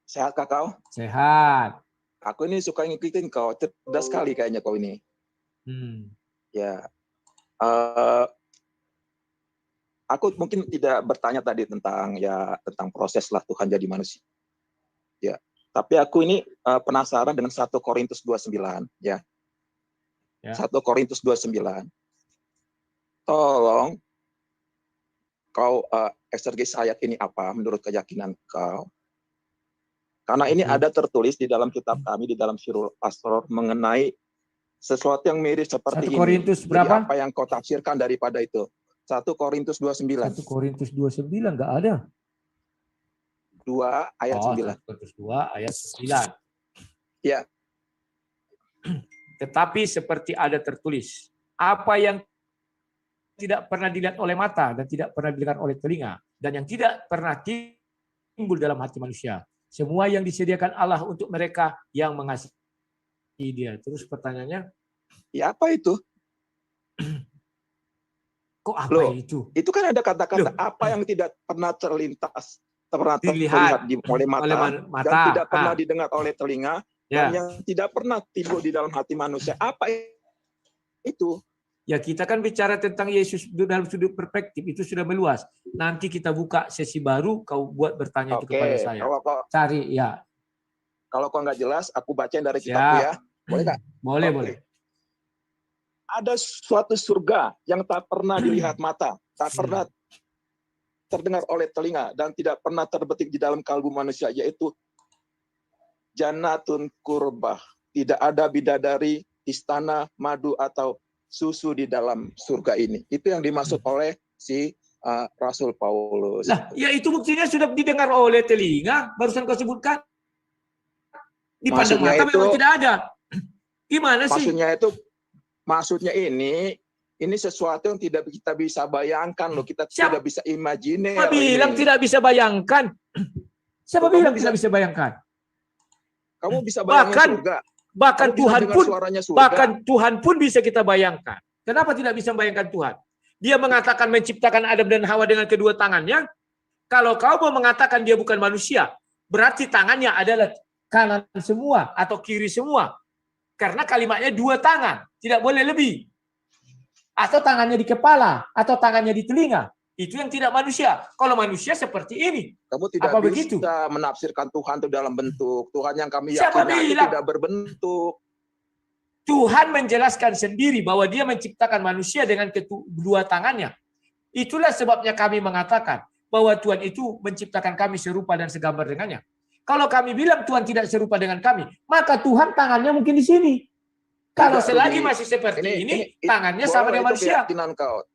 Sehat kau? Sehat. Aku ini suka ngikutin kau, cerdas sekali kayaknya kau ini. Ya, aku mungkin tidak bertanya tadi tentang proses lah Tuhan jadi manusia. Ya, tapi aku ini penasaran dengan 1 Korintus 29, ya. 1 Korintus 29. Tolong kau eksegesis ayat ini apa menurut keyakinan kau? Karena ini ada tertulis di dalam kitab kami, di dalam Sirul Asror, mengenai sesuatu yang mirip seperti 1 Korintus ini. berapa? Jadi apa yang kau tafsirkan daripada itu? 1 Korintus 29. 1 Korintus 29 nggak ada. 2 ayat 9. 1 Korintus 2 ayat 9. Ya. Tetapi seperti ada tertulis, apa yang tidak pernah dilihat oleh mata dan tidak pernah didengar oleh telinga dan yang tidak pernah timbul dalam hati manusia, semua yang disediakan Allah untuk mereka yang mengasihi Dia. Terus pertanyaannya, Ya apa itu? kok apa Loh, itu? Itu kan ada kata-kata Loh. apa yang tidak pernah terlintas, pernah Dilihat terlihat oleh mata, dan tidak pernah didengar oleh telinga, dan yang tidak pernah timbul di dalam hati manusia. Apa itu? Ya, kita kan bicara tentang Yesus dalam sudut perspektif, itu sudah meluas. Nanti kita buka sesi baru, kau buat bertanya itu kepada saya. Cari, ya. Kalau kau nggak jelas, aku bacain dari kitabku ya. Boleh nggak? Boleh, boleh. Ada suatu surga yang tak pernah dilihat mata, tak pernah terdengar oleh telinga, dan tidak pernah terbetik di dalam kalbu manusia, yaitu Jannatun Qurbah. Tidak ada bidadari, istana, madu, atau susu di dalam surga ini. Itu yang dimaksud oleh si Rasul Paulus. Lah, ya itu buktinya sudah didengar oleh telinga, barusan kau sebutkan. Dipandang mata memang tidak ada. Gimana sih? Maksudnya ini sesuatu yang tidak kita bisa bayangkan loh. Kita tidak bisa imagine. Siapa bilang tidak bisa bayangkan? Siapa bilang tidak bisa bayangkan? Kamu bisa bayangkan surga. Bahkan Tuhan pun bisa kita bayangkan. Kenapa tidak bisa bayangkan Tuhan? Dia mengatakan menciptakan Adam dan Hawa dengan kedua tangannya. Kalau kau mau mengatakan dia bukan manusia, berarti tangannya adalah kanan semua atau kiri semua. Karena kalimatnya dua tangan, tidak boleh lebih. Atau tangannya di kepala, atau tangannya di telinga. Itu yang tidak manusia. Kalau manusia seperti ini. Kamu tidak apa bisa begitu? Menafsirkan Tuhan itu dalam bentuk. Tuhan yang kami yakini itu tidak berbentuk. Tuhan menjelaskan sendiri bahwa dia menciptakan manusia dengan kedua tangannya. Itulah sebabnya kami mengatakan bahwa Tuhan itu menciptakan kami serupa dan segambar dengannya. Kalau kami bilang Tuhan tidak serupa dengan kami, maka Tuhan tangannya mungkin di sini. Kalau selagi masih seperti ini tangannya sama dengan manusia. Keyakinan kau.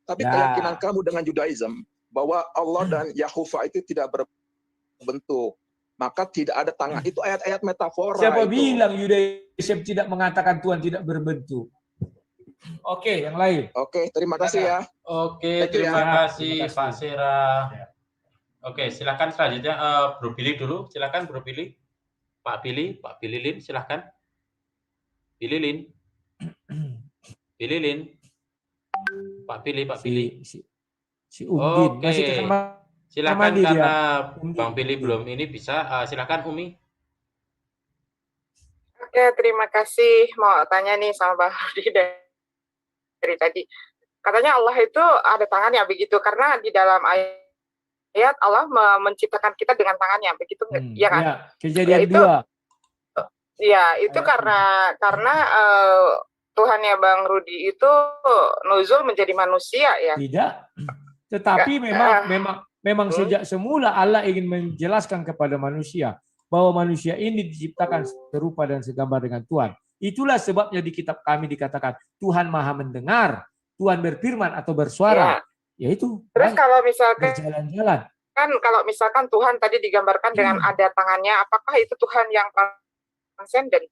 Tapi keyakinan kamu dengan Judaism bahwa Allah dan Yahuwah itu tidak berbentuk, maka tidak ada tangan. Itu ayat-ayat metafora. Siapa bilang Judaism tidak mengatakan Tuhan tidak berbentuk? Oke, yang lain. Oke, terima kasih ya. Oke, terima kasih Pak Sera. Oke, silakan selanjutnya Bro Billy dulu. Silakan Bro Billy. Pak Billy Lin, silakan. Billy Lin. Pak Billy. Si Undin. Oke. Silakan karena Bang Billy belum ini bisa. Silakan Umi. Oke, terima kasih. Mau tanya nih sama Bang Rudi dari tadi. Katanya Allah itu ada tangannya begitu karena di dalam ayat Allah menciptakan kita dengan tangannya begitu, ya kan? Ya, Kejadian 2. Ya, itu karena Tuhannya Bang Rudi itu nuzul menjadi manusia ya. Tidak. Tetapi memang sejak semula Allah ingin menjelaskan kepada manusia bahwa manusia ini diciptakan serupa dan segambar dengan Tuhan. Itulah sebabnya di kitab kami dikatakan Tuhan Maha mendengar, Tuhan berfirman atau bersuara. Yaitu. Terus kalau misalkan berjalan-jalan. Kan kalau misalkan Tuhan tadi digambarkan dengan ada tangannya, apakah itu Tuhan yang transenden?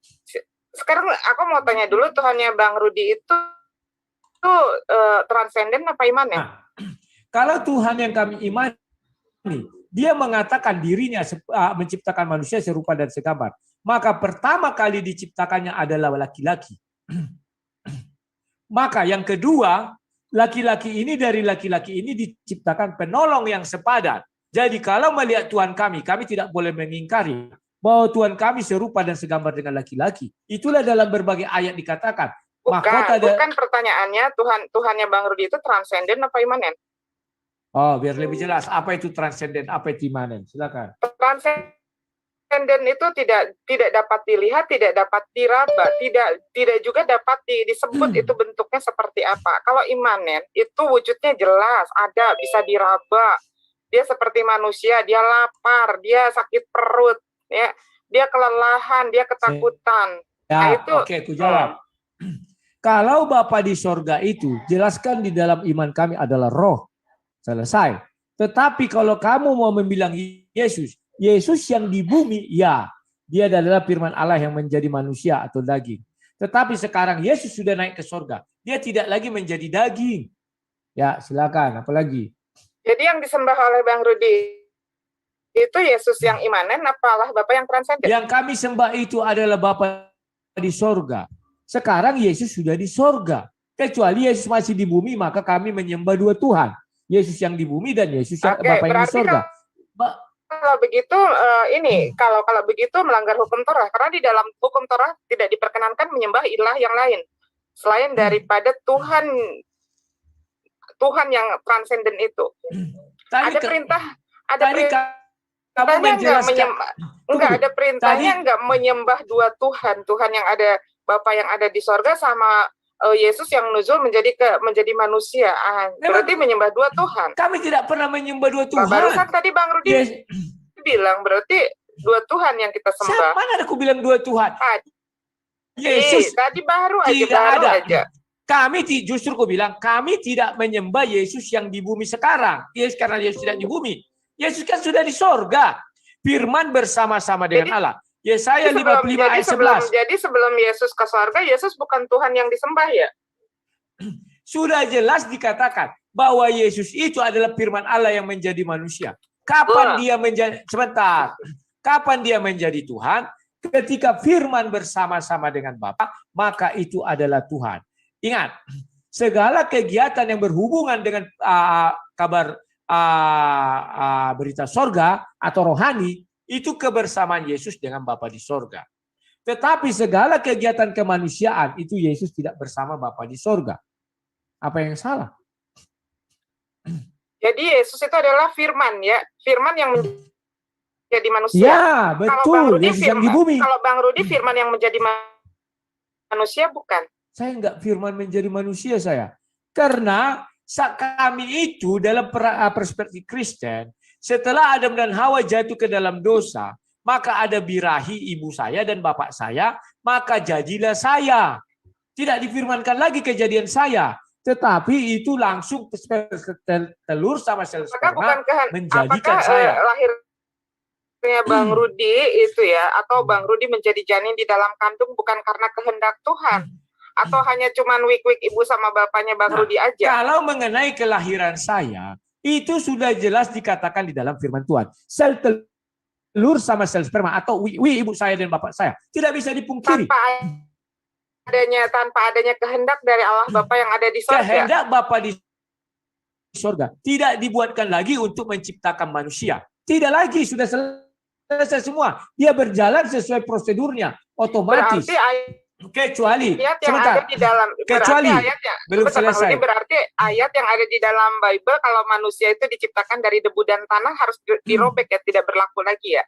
Sekarang aku mau tanya dulu, Tuhannya Bang Rudi itu transenden apa imannya? Nah, kalau Tuhan yang kami imani, dia mengatakan dirinya menciptakan manusia serupa dan segambar. Maka pertama kali diciptakannya adalah laki-laki. Maka yang kedua, laki-laki ini dari laki-laki ini diciptakan penolong yang sepadan. Jadi kalau melihat Tuhan kami tidak boleh mengingkari bahwa Tuhan kami serupa dan segambar dengan laki-laki. Itulah dalam berbagai ayat dikatakan. Bukan pertanyaannya Tuhannya Bang Rudi itu transenden apa imanen? Oh, biar lebih jelas. Apa itu transenden, apa itu imanen? Silakan. Transenden itu tidak dapat dilihat, tidak dapat diraba, tidak juga dapat disebut itu bentuknya seperti apa. Kalau imanen itu wujudnya jelas, ada, bisa diraba. Dia seperti manusia, dia lapar, dia sakit perut, ya, dia kelelahan, dia ketakutan. Ya, nah, itu. Oke, aku jawab. Kalau Bapa di sorga itu, jelaskan di dalam iman kami adalah roh. Selesai. Tetapi kalau kamu mau membilang Yesus yang di bumi, ya, dia adalah firman Allah yang menjadi manusia atau daging. Tetapi sekarang Yesus sudah naik ke sorga. Dia tidak lagi menjadi daging. Ya, silakan. Apalagi? Jadi yang disembah oleh Bang Rudi itu Yesus yang imanen apa Allah Bapa yang transenden? Yang kami sembah itu adalah Bapa di sorga. Sekarang Yesus sudah di sorga. Kecuali Yesus masih di bumi, maka kami menyembah dua Tuhan. Yesus yang di bumi dan Yesus yang Bapa yang di sorga. Kalau begitu kalau begitu melanggar hukum Torah, karena di dalam hukum Torah tidak diperkenankan menyembah ilah yang lain selain daripada Tuhan yang transenden itu. Ada perintahnya enggak menyembah dua Tuhan, Tuhan yang ada Bapa yang ada di sorga sama Yesus yang nuzul menjadi manusia. Berarti menyembah dua Tuhan. Kami tidak pernah menyembah dua Tuhan. Barusan tadi Bang Rudi bilang berarti dua Tuhan yang kita sembah. Siapa aku bilang dua Tuhan? Yesus tadi baru aja. Kami justru aku bilang kami tidak menyembah Yesus yang di bumi sekarang. Yesus karena Yesus tidak di bumi. Yesus kan sudah di sorga. Firman bersama-sama dengan Allah. Yesaya 55 ayat 11. Jadi sebelum Yesus ke sorga, Yesus bukan Tuhan yang disembah ya? Sudah jelas dikatakan bahwa Yesus itu adalah firman Allah yang menjadi manusia. Kapan dia menjadi Kapan dia menjadi Tuhan? Ketika firman bersama-sama dengan Bapa, maka itu adalah Tuhan. Ingat, segala kegiatan yang berhubungan dengan kabar berita sorga atau rohani, itu kebersamaan Yesus dengan Bapa di sorga. Tetapi segala kegiatan kemanusiaan itu Yesus tidak bersama Bapa di sorga. Apa yang salah? Jadi Yesus itu adalah firman ya, firman yang menjadi manusia. Ya, betul. Yesus yang di bumi. Kalau Bang Rudi firman yang menjadi manusia bukan? Saya enggak firman menjadi manusia saya. Karena kami itu dalam perspektif Kristen, setelah Adam dan Hawa jatuh ke dalam dosa, maka ada birahi ibu saya dan bapak saya, maka jadilah saya. Tidak difirmankan lagi kejadian saya, tetapi itu langsung telur sama sel sperma menjadikan saya. Lahirnya Bang Rudi itu ya, atau Bang Rudi menjadi janin di dalam kandung bukan karena kehendak Tuhan, atau hanya cuman wik-wik ibu sama bapaknya Bang Rudi aja? Kalau mengenai kelahiran saya, itu sudah jelas dikatakan di dalam firman Tuhan. Sel telur sama sel sperma atau ibu saya dan bapak saya tidak bisa dipungkiri. Tanpa adanya kehendak dari Allah Bapa yang ada di sorga. Kehendak Bapa di sorga tidak dibuatkan lagi untuk menciptakan manusia. Tidak lagi, sudah selesai semua. Dia berjalan sesuai prosedurnya, otomatis. Kecuali sebentar, belum selesai. Berarti ayat yang ada di dalam Bible kalau manusia itu diciptakan dari debu dan tanah harus dirobek ya, tidak berlaku lagi ya.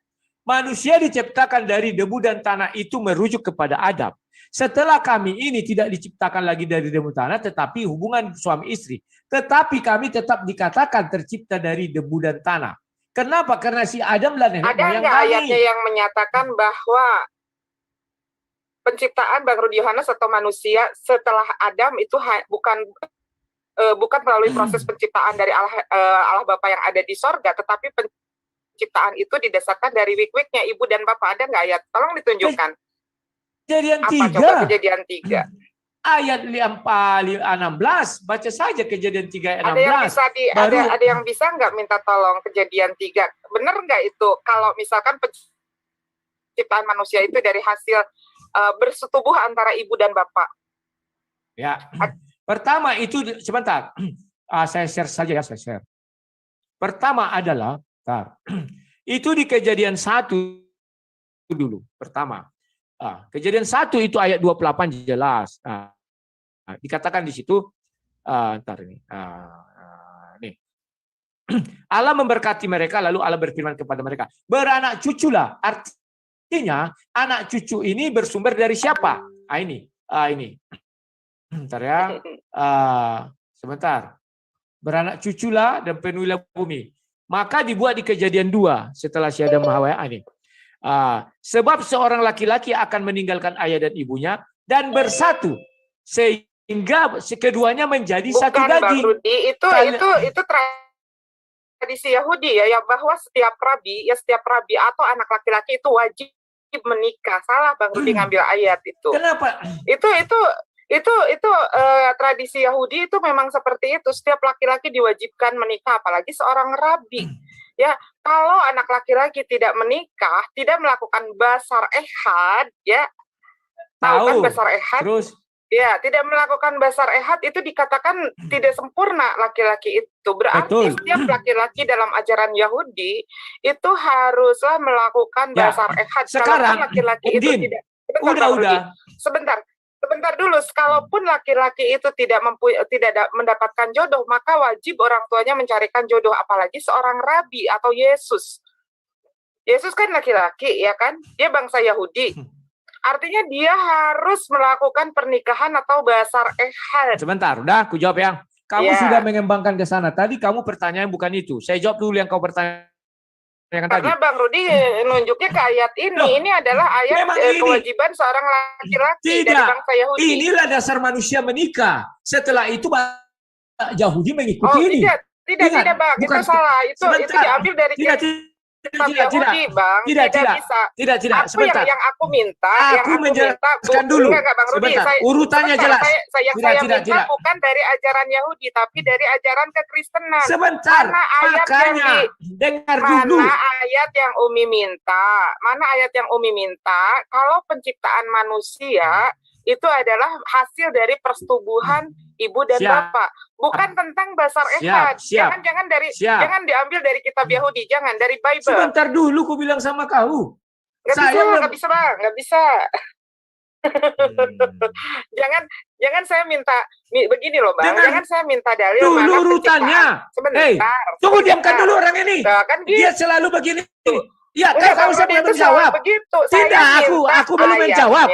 Manusia diciptakan dari debu dan tanah itu merujuk kepada Adam. Setelah kami ini tidak diciptakan lagi dari debu tanah, tetapi hubungan suami istri. Tetapi kami tetap dikatakan tercipta dari debu dan tanah. Kenapa? Karena si Adam lah nenek moyang kami. Ada ayatnya yang menyatakan bahwa penciptaan Bang Rudi Yohanes atau manusia setelah Adam itu bukan melalui proses penciptaan dari Allah Bapa yang ada di sorga, tetapi penciptaan itu didasarkan dari wik-wiknya ibu dan bapak. Ada nggak ayat? Tolong ditunjukkan. Kejadian 3. Coba Kejadian 3. Ayat 16, baca saja Kejadian 3 ayat 16. Ada yang bisa nggak minta tolong Kejadian 3? Benar nggak itu? Kalau misalkan penciptaan manusia itu dari hasil bersetubuh antara ibu dan bapak. Ya. Pertama itu sebentar. Saya share saja ya, saya share. Pertama adalah itu di Kejadian 1 dulu. Pertama. Kejadian 1 itu ayat 28 jelas. Dikatakan di situ nih. Allah memberkati mereka lalu Allah berfirman kepada mereka, beranak cuculah. Artinya anak cucu ini bersumber dari siapa? Ini. Bentar ya. Sebentar. Beranak cuculah dan penuhilah bumi. Maka dibuat di Kejadian 2 setelah si Adam Hawa ini. Sebab seorang laki-laki akan meninggalkan ayah dan ibunya dan bersatu sehingga keduanya menjadi satu daging. Bang Rudi, itu tradisi Yahudi ya, bahwa setiap rabi atau anak laki-laki itu wajib menikah. Salah Bang Rudi ngambil ayat itu. Kenapa? Itu tradisi Yahudi itu memang seperti itu. Setiap laki-laki diwajibkan menikah, apalagi seorang rabi. Ya, kalau anak laki-laki tidak menikah, tidak melakukan basar ehad, ya, tahu kan basar ehad? Terus? Ya, tidak melakukan basar ehad itu dikatakan tidak sempurna laki-laki itu. Berarti setiap laki-laki dalam ajaran Yahudi itu haruslah melakukan basar ehad. Sekarang laki-laki itu tidak. Sebentar dulu. Kalaupun laki-laki itu tidak mendapatkan jodoh, maka wajib orang tuanya mencarikan jodoh, apalagi seorang rabi atau Yesus. Yesus kan laki-laki, ya kan? Dia bangsa Yahudi. Artinya dia harus melakukan pernikahan atau basar ehad. Sebentar, udah aku jawab yang. Kamu sudah mengembangkan ke sana. Tadi kamu pertanyaan bukan itu. Saya jawab dulu yang kau pertanyakan tadi. Karena Bang Rudi nunjuknya ke ayat ini. Ini adalah ayat kewajiban seorang laki-laki dari bangsa Yahudi. Inilah dasar manusia menikah. Setelah itu Yahudi mengikuti ini. Tidak Bang. Itu salah. Itu diambil dari Yahudi, Bang. Tidak. Sebentar. Yang aku minta, aku menjelaskan dulu. Bang Rudi, urutannya jelas. Saya minta bukan dari ajaran Yahudi, tapi dari ajaran kekristenan. Sebentar. Makanya dengar dulu. Mana ayat yang Umi minta? Kalau penciptaan manusia itu adalah hasil dari persetubuhan ibu dan bapak, bukan tentang basar ehad. Jangan diambil dari kitab Yahudi, jangan dari Bible. Sebentar dulu, ku bilang sama kau. Nggak bisa. Jangan saya minta begini loh Bang. Jangan saya minta dalil dulu urutannya. Sebentar. Tunggu, diamkan dulu orang ini. Dia selalu begini. Ya, kalau saya belum menjawab. Tidak, aku belum menjawab.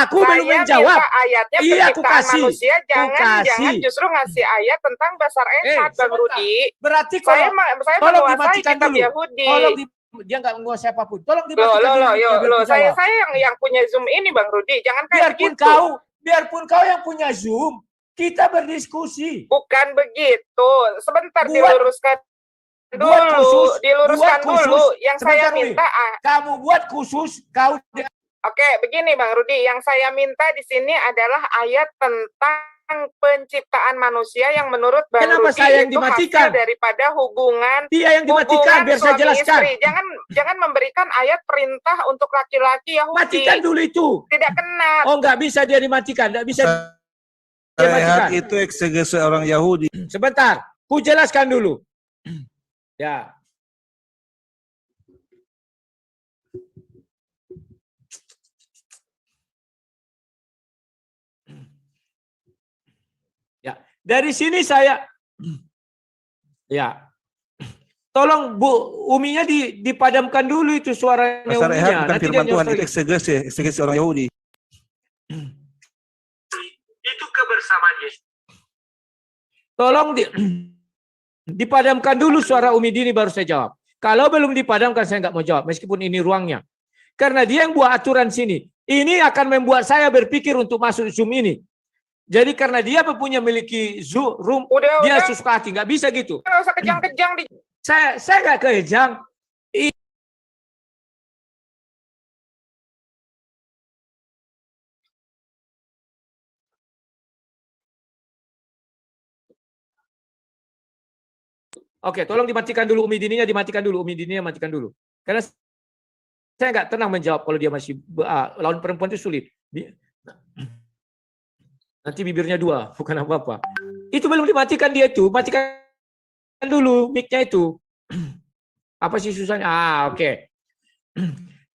Aku belum menjawab. Ayatnya penciptaan manusia, jangan justru ngasih ayat tentang basar ehad, Bang Rudi. Berarti saya menguasai kitab Yahudi. Dia nggak menguasai apapun. Tolong dimatikan dulu. Saya yang punya Zoom ini, Bang Rudi. Jangan kayak gitu. Biarpun kau yang punya Zoom, kita berdiskusi. Bukan begitu. Sebentar diluruskan. Diluruskan dulu yang saya minta. Kamu buat khusus kau. Oke, begini Bang Rudi, yang saya minta di sini adalah ayat tentang penciptaan manusia yang menurut Bang Kenapa Rudi saya yang itu dimatikan? hasil daripada hubungan. Dia yang dimatikan, biar saya jelaskan. Istri. Jangan memberikan ayat perintah untuk laki-laki Yahudi. Matikan dulu itu. Tidak kena. Oh, nggak bisa dia dimatikan, nggak bisa. Dimatikan. Itu eksegese orang Yahudi. Sebentar, ku jelaskan dulu. Ya. Ya, dari sini saya tolong Bu Uminya dipadamkan dulu itu suaranya Uminya. Bukan firman Tuhan, itu eksegese orang Yahudi. Itu kebersamaan Yesus. Tolong dipadamkan dulu suara Umi Dini baru saya jawab. Kalau belum dipadamkan saya nggak mau jawab meskipun ini ruangnya. Karena dia yang buat aturan sini. Ini akan membuat saya berpikir untuk masuk Zoom ini. Jadi karena dia memiliki Zoom, dia suka hati, nggak bisa gitu. Nggak usah kejang-kejang. Saya nggak kejang. Oke, tolong dimatikan dulu Umi Dininya, matikan dulu. Karena saya nggak tenang menjawab kalau dia masih lawan perempuan itu sulit. Nanti bibirnya dua, bukan apa-apa. Itu belum dimatikan dia itu, matikan dulu mic-nya itu. Apa sih susahnya? Oke.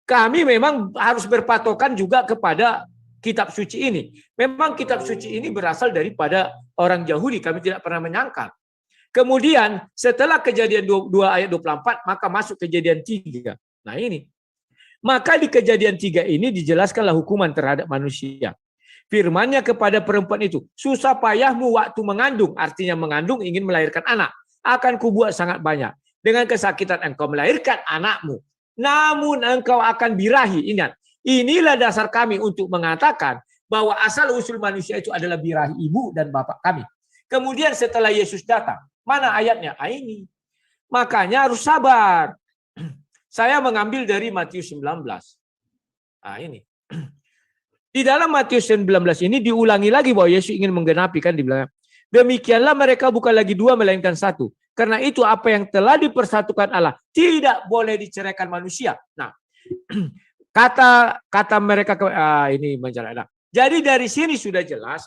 Kami memang harus berpatokan juga kepada kitab suci ini. Memang kitab suci ini berasal daripada orang Yahudi, kami tidak pernah menyangkal. Kemudian setelah kejadian 2 ayat 24 maka masuk kejadian 3. Nah ini. Maka di kejadian 3 ini dijelaskanlah hukuman terhadap manusia. Firman-Nya kepada perempuan itu, susah payahmu waktu mengandung, artinya mengandung ingin melahirkan anak. Akan kubuat sangat banyak. Dengan kesakitan engkau melahirkan anakmu. Namun engkau akan birahi. Ingat, inilah dasar kami untuk mengatakan bahwa asal usul manusia itu adalah birahi ibu dan bapak kami. Kemudian setelah Yesus datang, mana ayatnya? Ini. Makanya harus sabar. Saya mengambil dari Matius 19. Nah ini. Di dalam Matius 19 ini diulangi lagi bahwa Yesus ingin menggenapi, kan dibilang. Demikianlah mereka bukan lagi dua melainkan satu. Karena itu apa yang telah dipersatukan Allah tidak boleh diceraikan manusia. Nah, kata mereka ini menjelaskan. Jadi dari sini sudah jelas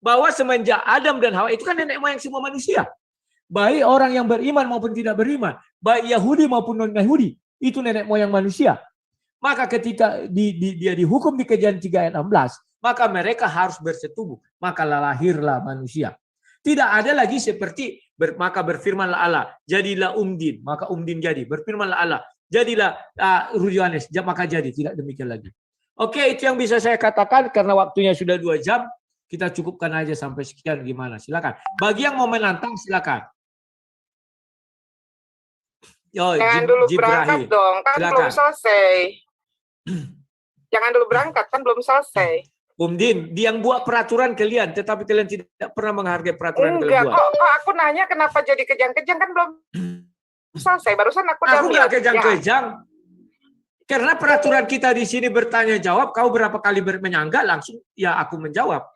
bahwa semenjak Adam dan Hawa itu kan nenek moyang semua manusia. Baik orang yang beriman maupun tidak beriman, baik Yahudi maupun non-Yahudi, itu nenek moyang manusia. Maka ketika dia dihukum di Kejadian 3 ayat 16, maka mereka harus bersetubuh, maka lahirlah manusia. Tidak ada lagi seperti maka berfirmanlah Allah, jadilah Umdin, maka Umdin jadi. Berfirmanlah Allah, jadilah Rudi Yohanes, maka jadi. Tidak demikian lagi. Oke, itu yang bisa saya katakan karena waktunya sudah 2 jam. Kita cukupkan aja sampai sekian, gimana? Silakan. Bagi yang mau menantang, silakan. Jangan dulu berangkat dong, kan silakan. Belum selesai. Jangan dulu berangkat, kan belum selesai. Din, dia yang buat peraturan kalian, tetapi kalian tidak pernah menghargai peraturan enggak, kalian buat. Kok aku nanya kenapa jadi kejang-kejang, kan belum selesai. Barusan aku nggak kejang-kejang. Ya. Karena peraturan kita di sini bertanya jawab, kau berapa kali menyangga langsung ya aku menjawab.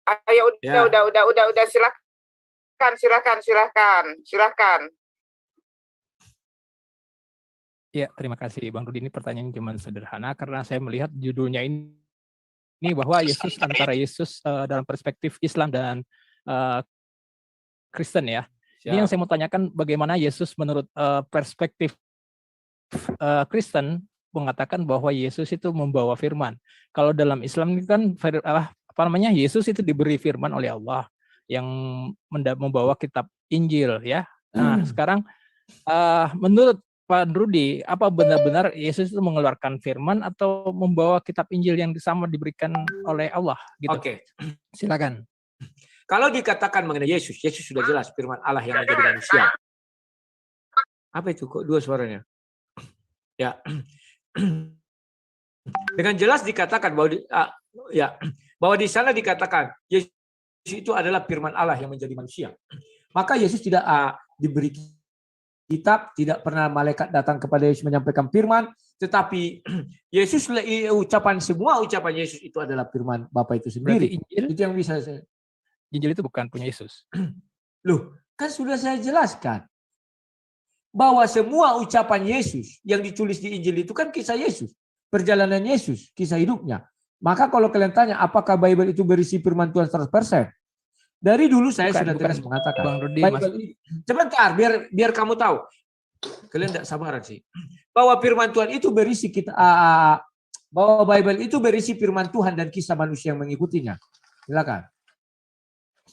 Ayo udah silakan. Ya, terima kasih Bang Rudi. Ini pertanyaan cuma sederhana karena saya melihat judulnya ini bahwa Yesus antara Yesus dalam perspektif Islam dan Kristen ya. Siap. Ini yang saya mau tanyakan, bagaimana Yesus menurut perspektif Kristen mengatakan bahwa Yesus itu membawa firman. Kalau dalam Islam ini kan Yesus itu diberi firman oleh Allah yang membawa kitab Injil ya. Nah, sekarang menurut Pak Rudi, apa benar-benar Yesus itu mengeluarkan firman atau membawa kitab Injil yang sama diberikan oleh Allah gitu? Oke. Silakan. Kalau dikatakan mengenai Yesus sudah jelas firman Allah yang menjadi manusia. Apa itu kok dua suaranya? Ya. Dengan jelas dikatakan bahwa di sana dikatakan Yesus itu adalah firman Allah yang menjadi manusia. Maka Yesus tidak diberi kitab, tidak pernah malaikat datang kepada Yesus menyampaikan firman, tetapi Yesus semua ucapan Yesus itu adalah firman Bapa itu sendiri. Injil, itu yang bisa saya. Injil itu bukan punya Yesus. Loh, kan sudah saya jelaskan bahwa semua ucapan Yesus yang ditulis di Injil itu kan kisah Yesus, perjalanan Yesus, kisah hidupnya. Maka kalau kalian tanya apakah Bible itu berisi firman Tuhan 100%? Dari dulu saya sudah tegas mengatakan. Bang Rudi, sebentar, biar kamu tahu. Kalian tidak sabaran sih. Bahwa firman Tuhan itu berisi bahwa Bible itu berisi firman Tuhan dan kisah manusia yang mengikutinya. Silakan.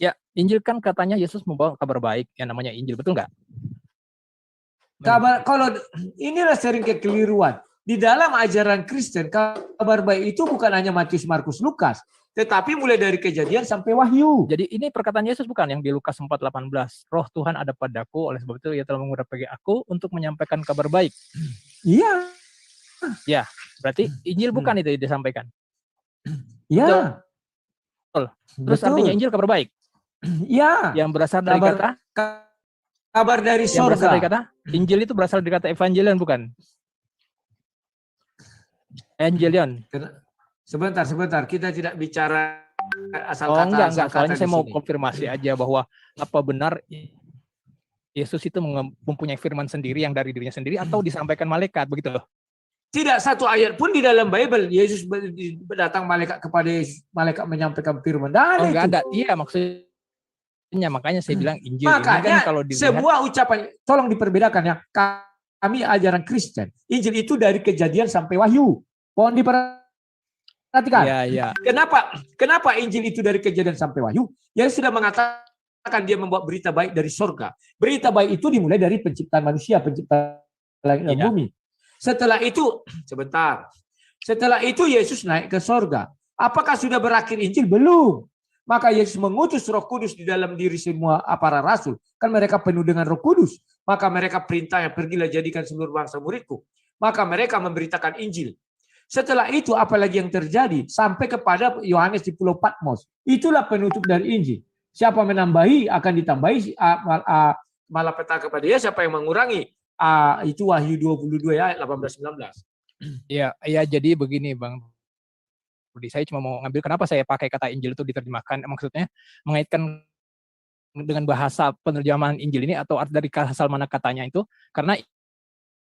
Ya, Injil kan katanya Yesus membawa kabar baik yang namanya Injil, betul nggak? Kalau inilah sering kekeliruan. Di dalam ajaran Kristen, kabar baik itu bukan hanya Matius, Markus, Lukas, tetapi mulai dari Kejadian sampai Wahyu. Jadi ini perkataan Yesus bukan yang di Lukas 4:18. Roh Tuhan ada padaku, oleh sebab itu ia telah mengurapi aku untuk menyampaikan kabar baik. Iya. Ya, berarti Injil bukan itu yang disampaikan. Iya. Betul. Terus artinya Injil kabar baik. Iya. Yang berasal dari kabar dari surga. Yang berasal dari kata Injil itu berasal dari kata evangelion bukan? Evangelion. Sebentar, kita tidak bicara asal kata. Enggak. Soalnya saya mau konfirmasi aja bahwa apa benar Yesus itu mempunyai firman sendiri yang dari dirinya sendiri atau disampaikan malaikat begitu loh? Tidak satu ayat pun di dalam Bible Yesus datang malaikat kepada Yesus, malaikat menyampaikan firman. Enggak ada. Iya maksudnya makanya saya bilang Injil. Makanya kan kalau dilihat, semua ucapan tolong diperbedakan ya. Kami ajaran Kristen. Injil itu dari Kejadian sampai Wahyu. Mohon diperhatikan. Iya. Kenapa Injil itu dari Kejadian sampai Wahyu? Yesus sudah mengatakan dia membawa berita baik dari surga. Berita baik itu dimulai dari penciptaan manusia, penciptaan langit dan bumi. Setelah itu, Setelah itu Yesus naik ke surga. Apakah sudah berakhir Injil? Belum. Maka Yesus mengutus Roh Kudus di dalam diri semua para rasul. Kan mereka penuh dengan Roh Kudus. Maka mereka perintahnya, pergilah jadikan seluruh bangsa muridku. Maka mereka memberitakan Injil. Setelah itu apalagi yang terjadi? Sampai kepada Yohanes di Pulau Patmos. Itulah penutup dari Injil. Siapa menambahi akan ditambahi, malapetaka kepada dia, siapa yang mengurangi? Itu Wahyu 22 ya, ayat 18-19. Ya, jadi begini Bang Budi, saya cuma mau ngambil kenapa saya pakai kata Injil itu diterjemahkan, maksudnya mengaitkan dengan bahasa penerjemahan Injil ini atau dari asal mana katanya itu, karena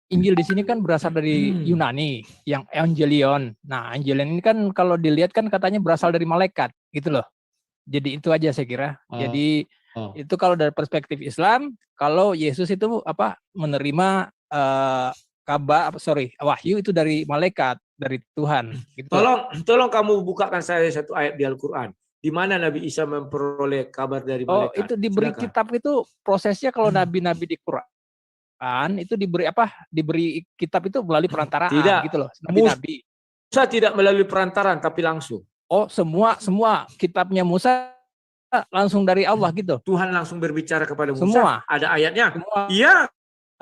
Injil di sini kan berasal dari Yunani yang Evangelion. Nah, Evangelion ini kan kalau dilihat kan katanya berasal dari malaikat, gitu loh. Jadi itu aja saya kira. Jadi itu kalau dari perspektif Islam, kalau Yesus itu menerima wahyu itu dari malaikat, dari Tuhan. Gitu. Tolong kamu bukakan saya satu ayat di Al-Qur'an. Di mana Nabi Isa memperoleh kabar dari malaikat? Itu diberi Silakan. kitab itu prosesnya kalau nabi-nabi di Quran itu diberi kitab itu melalui perantaraan gitu loh, nabi-nabi. Musa tidak melalui perantaraan tapi langsung. Semua kitabnya Musa langsung dari Allah gitu. Tuhan langsung berbicara kepada Musa. Semua. Ada ayatnya. Semua. Iya.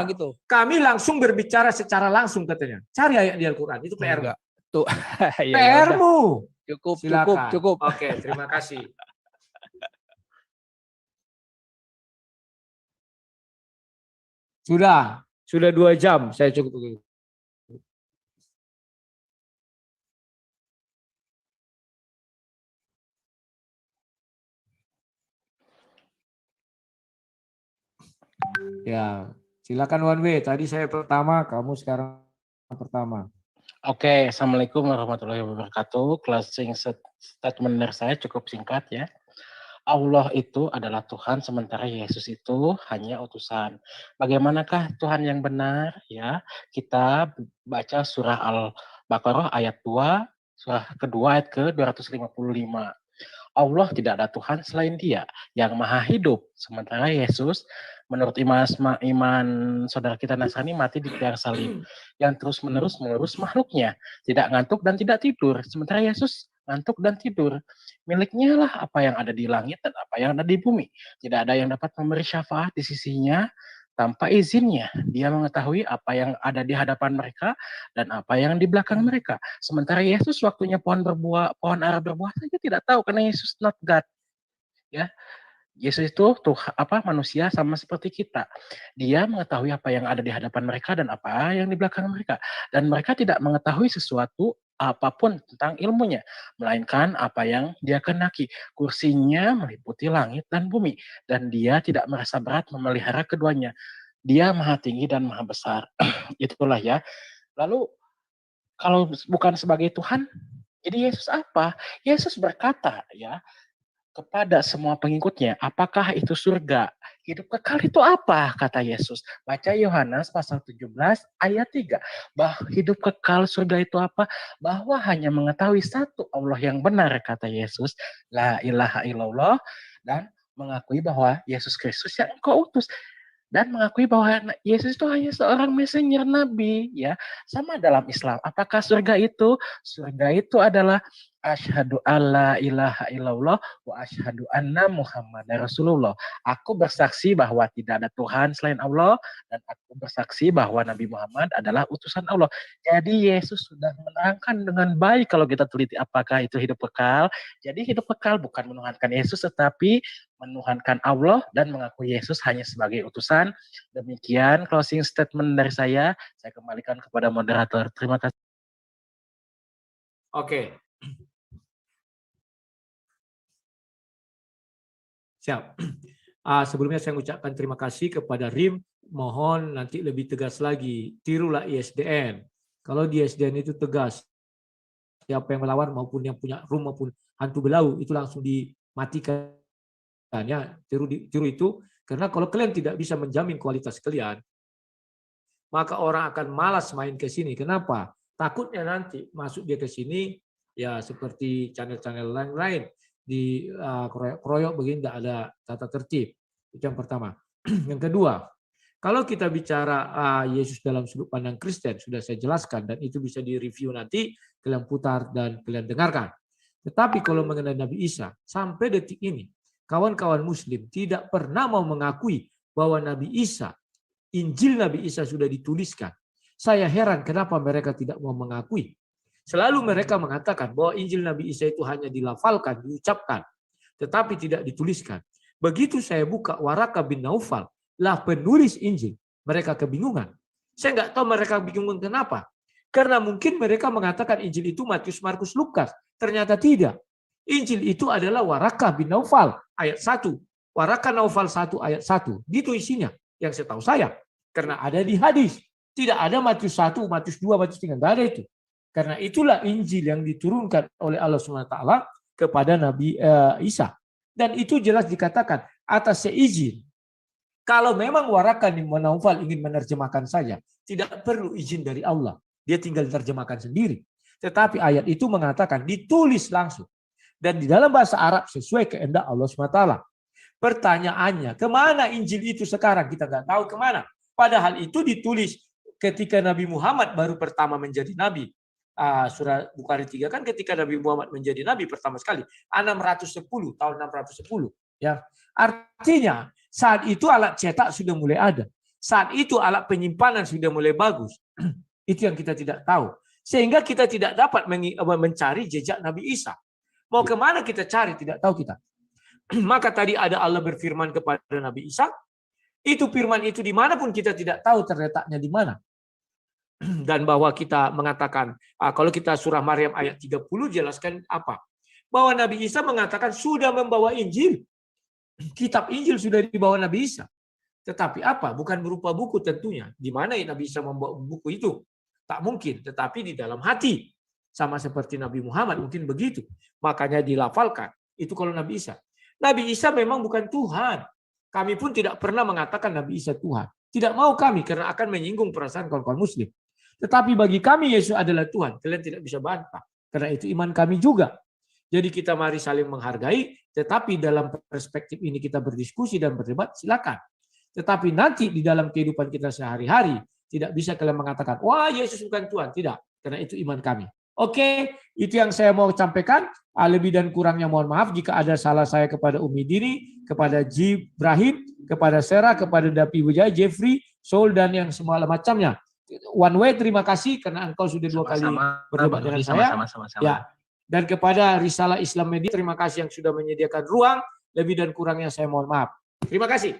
Gitu. Kami langsung berbicara secara langsung katanya. Cari ayat di Al-Qur'an, itu PR. Tuh. PR-mu. Cukup. Oke, terima kasih. Sudah 2 jam saya cukup. Ya, silakan One Way. Tadi saya pertama, kamu sekarang pertama. Oke, Assalamualaikum warahmatullahi wabarakatuh. Closing statement dari saya cukup singkat ya. Allah itu adalah Tuhan, sementara Yesus itu hanya utusan. Bagaimanakah Tuhan yang benar? Ya, kita baca surah Al-Baqarah ayat 2, surah kedua ayat ke-255. Allah tidak ada Tuhan selain Dia yang maha hidup. Sementara Yesus, menurut iman saudara kita Nasrani, mati di tiang salib, yang terus-menerus mengurus makhluknya, tidak ngantuk dan tidak tidur. Sementara Yesus ngantuk dan tidur. Miliknya lah apa yang ada di langit dan apa yang ada di bumi. Tidak ada yang dapat memberi syafaat di sisinya tanpa izinnya. Dia mengetahui apa yang ada di hadapan mereka dan apa yang di belakang mereka. Sementara Yesus waktunya pohon ara berbuah saja tidak tahu, karena Yesus not God. Ya. Yesus itu manusia sama seperti kita. Dia mengetahui apa yang ada di hadapan mereka dan apa yang di belakang mereka. Dan mereka tidak mengetahui sesuatu apapun tentang ilmunya, melainkan apa yang dia kehendaki. Kursinya meliputi langit dan bumi, dan dia tidak merasa berat memelihara keduanya. Dia maha tinggi dan maha besar. Itulah ya. Lalu kalau bukan sebagai Tuhan, jadi Yesus apa? Yesus berkata ya kepada semua pengikutnya, apakah itu surga? Hidup kekal itu apa? Kata Yesus. Baca Yohanes pasal 17 ayat 3. Hidup kekal surga itu apa? Bahwa hanya mengetahui satu Allah yang benar, kata Yesus. La ilaha illallah. Dan mengakui bahwa Yesus Kristus yang engkau utus. Dan mengakui bahwa Yesus itu hanya seorang messenger nabi. Ya, sama dalam Islam. Apakah surga itu? Surga itu adalah asyhadu alla ilaha illallah wa asyhadu anna Muhammadar Rasulullah. Aku bersaksi bahwa tidak ada Tuhan selain Allah, dan aku bersaksi bahwa Nabi Muhammad adalah utusan Allah. Jadi Yesus sudah menerangkan dengan baik kalau kita teliti apakah itu hidup kekal. Jadi hidup kekal bukan menuhankan Yesus, tetapi menuhankan Allah dan mengaku Yesus hanya sebagai utusan. Demikian closing statement dari saya. Saya kembalikan kepada moderator. Terima kasih. Oke. Siap. Sebelumnya saya mengucapkan terima kasih kepada RIM. Mohon nanti lebih tegas lagi. Tirulah ISDN. Kalau di ISDN itu tegas. Siapa yang melawan maupun yang punya room maupun hantu belau itu langsung dimatikan. Ya, tiru itu. Karena kalau kalian tidak bisa menjamin kualitas kalian, maka orang akan malas main ke sini. Kenapa? Takutnya nanti masuk dia ke sini, ya seperti channel-channel lain di kroyok begini, tidak ada tata tertib. Itu yang pertama. Yang kedua, kalau kita bicara Yesus dalam sudut pandang Kristen, sudah saya jelaskan, dan itu bisa direview nanti, kalian putar dan kalian dengarkan. Tetapi kalau mengenai Nabi Isa, sampai detik ini, kawan-kawan Muslim tidak pernah mau mengakui bahwa Nabi Isa, Injil Nabi Isa sudah dituliskan. Saya heran kenapa mereka tidak mau mengakui. Selalu mereka mengatakan bahwa Injil Nabi Isa itu hanya dilafalkan, diucapkan, tetapi tidak dituliskan. Begitu saya buka Waraka bin Naufal, lah penulis Injil. Mereka kebingungan. Saya nggak tahu mereka bingung kenapa. Karena mungkin mereka mengatakan Injil itu Matius, Markus, Lukas. Ternyata tidak. Injil itu adalah Warakah bin Naufal ayat 1. Warakah Naufal 1 ayat 1. Gitu isinya yang setahu saya. Karena ada di hadis. Tidak ada Matius 1, Matius 2, Matius 3. Tidak ada itu. Karena itulah Injil yang diturunkan oleh Allah SWT kepada Nabi Isa. Dan itu jelas dikatakan atas seizin. Kalau memang Warakah bin Naufal ingin menerjemahkan saja, tidak perlu izin dari Allah. Dia tinggal terjemahkan sendiri. Tetapi ayat itu mengatakan ditulis langsung. Dan di dalam bahasa Arab sesuai kehendak Allah SWT. Pertanyaannya, kemana Injil itu sekarang? Kita nggak tahu kemana. Padahal itu ditulis ketika Nabi Muhammad baru pertama menjadi Nabi. Surah Bukhari 3 kan ketika Nabi Muhammad menjadi Nabi pertama sekali. 610, tahun 610. Ya. Artinya saat itu alat cetak sudah mulai ada. Saat itu alat penyimpanan sudah mulai bagus. Itu yang kita tidak tahu. Sehingga kita tidak dapat mencari jejak Nabi Isa. Mau kemana kita cari, tidak tahu kita. Maka tadi ada Allah berfirman kepada Nabi Isa. Itu firman itu dimanapun kita tidak tahu terletaknya di mana. Dan bahwa kita mengatakan, kalau kita surah Maryam ayat 30 jelaskan apa? Bahwa Nabi Isa mengatakan sudah membawa Injil. Kitab Injil sudah dibawa Nabi Isa. Tetapi apa? Bukan berupa buku tentunya. Di mana Nabi Isa membawa buku itu? Tak mungkin. Tetapi di dalam hati. Sama seperti Nabi Muhammad mungkin begitu. Makanya dilafalkan. Itu kalau Nabi Isa. Nabi Isa memang bukan Tuhan. Kami pun tidak pernah mengatakan Nabi Isa Tuhan. Tidak mau kami karena akan menyinggung perasaan kawan-kawan Muslim. Tetapi bagi kami Yesus adalah Tuhan. Kalian tidak bisa bantah. Karena itu iman kami juga. Jadi kita mari saling menghargai. Tetapi dalam perspektif ini kita berdiskusi dan berdebat, silakan. Tetapi nanti di dalam kehidupan kita sehari-hari, tidak bisa kalian mengatakan, wah Yesus bukan Tuhan. Tidak. Karena itu iman kami. Oke, itu yang saya mau sampaikan. Lebih dan kurangnya mohon maaf jika ada salah saya kepada Umi Dini, kepada Jibrahim, kepada Sarah, kepada Dapi Wijaya, Jeffrey, Soul, dan yang semua macamnya. One Way, terima kasih karena engkau sudah dua kali berdebat dengan saya. Ya. Dan kepada Risalah Islam Media, terima kasih yang sudah menyediakan ruang. Lebih dan kurangnya saya mohon maaf. Terima kasih.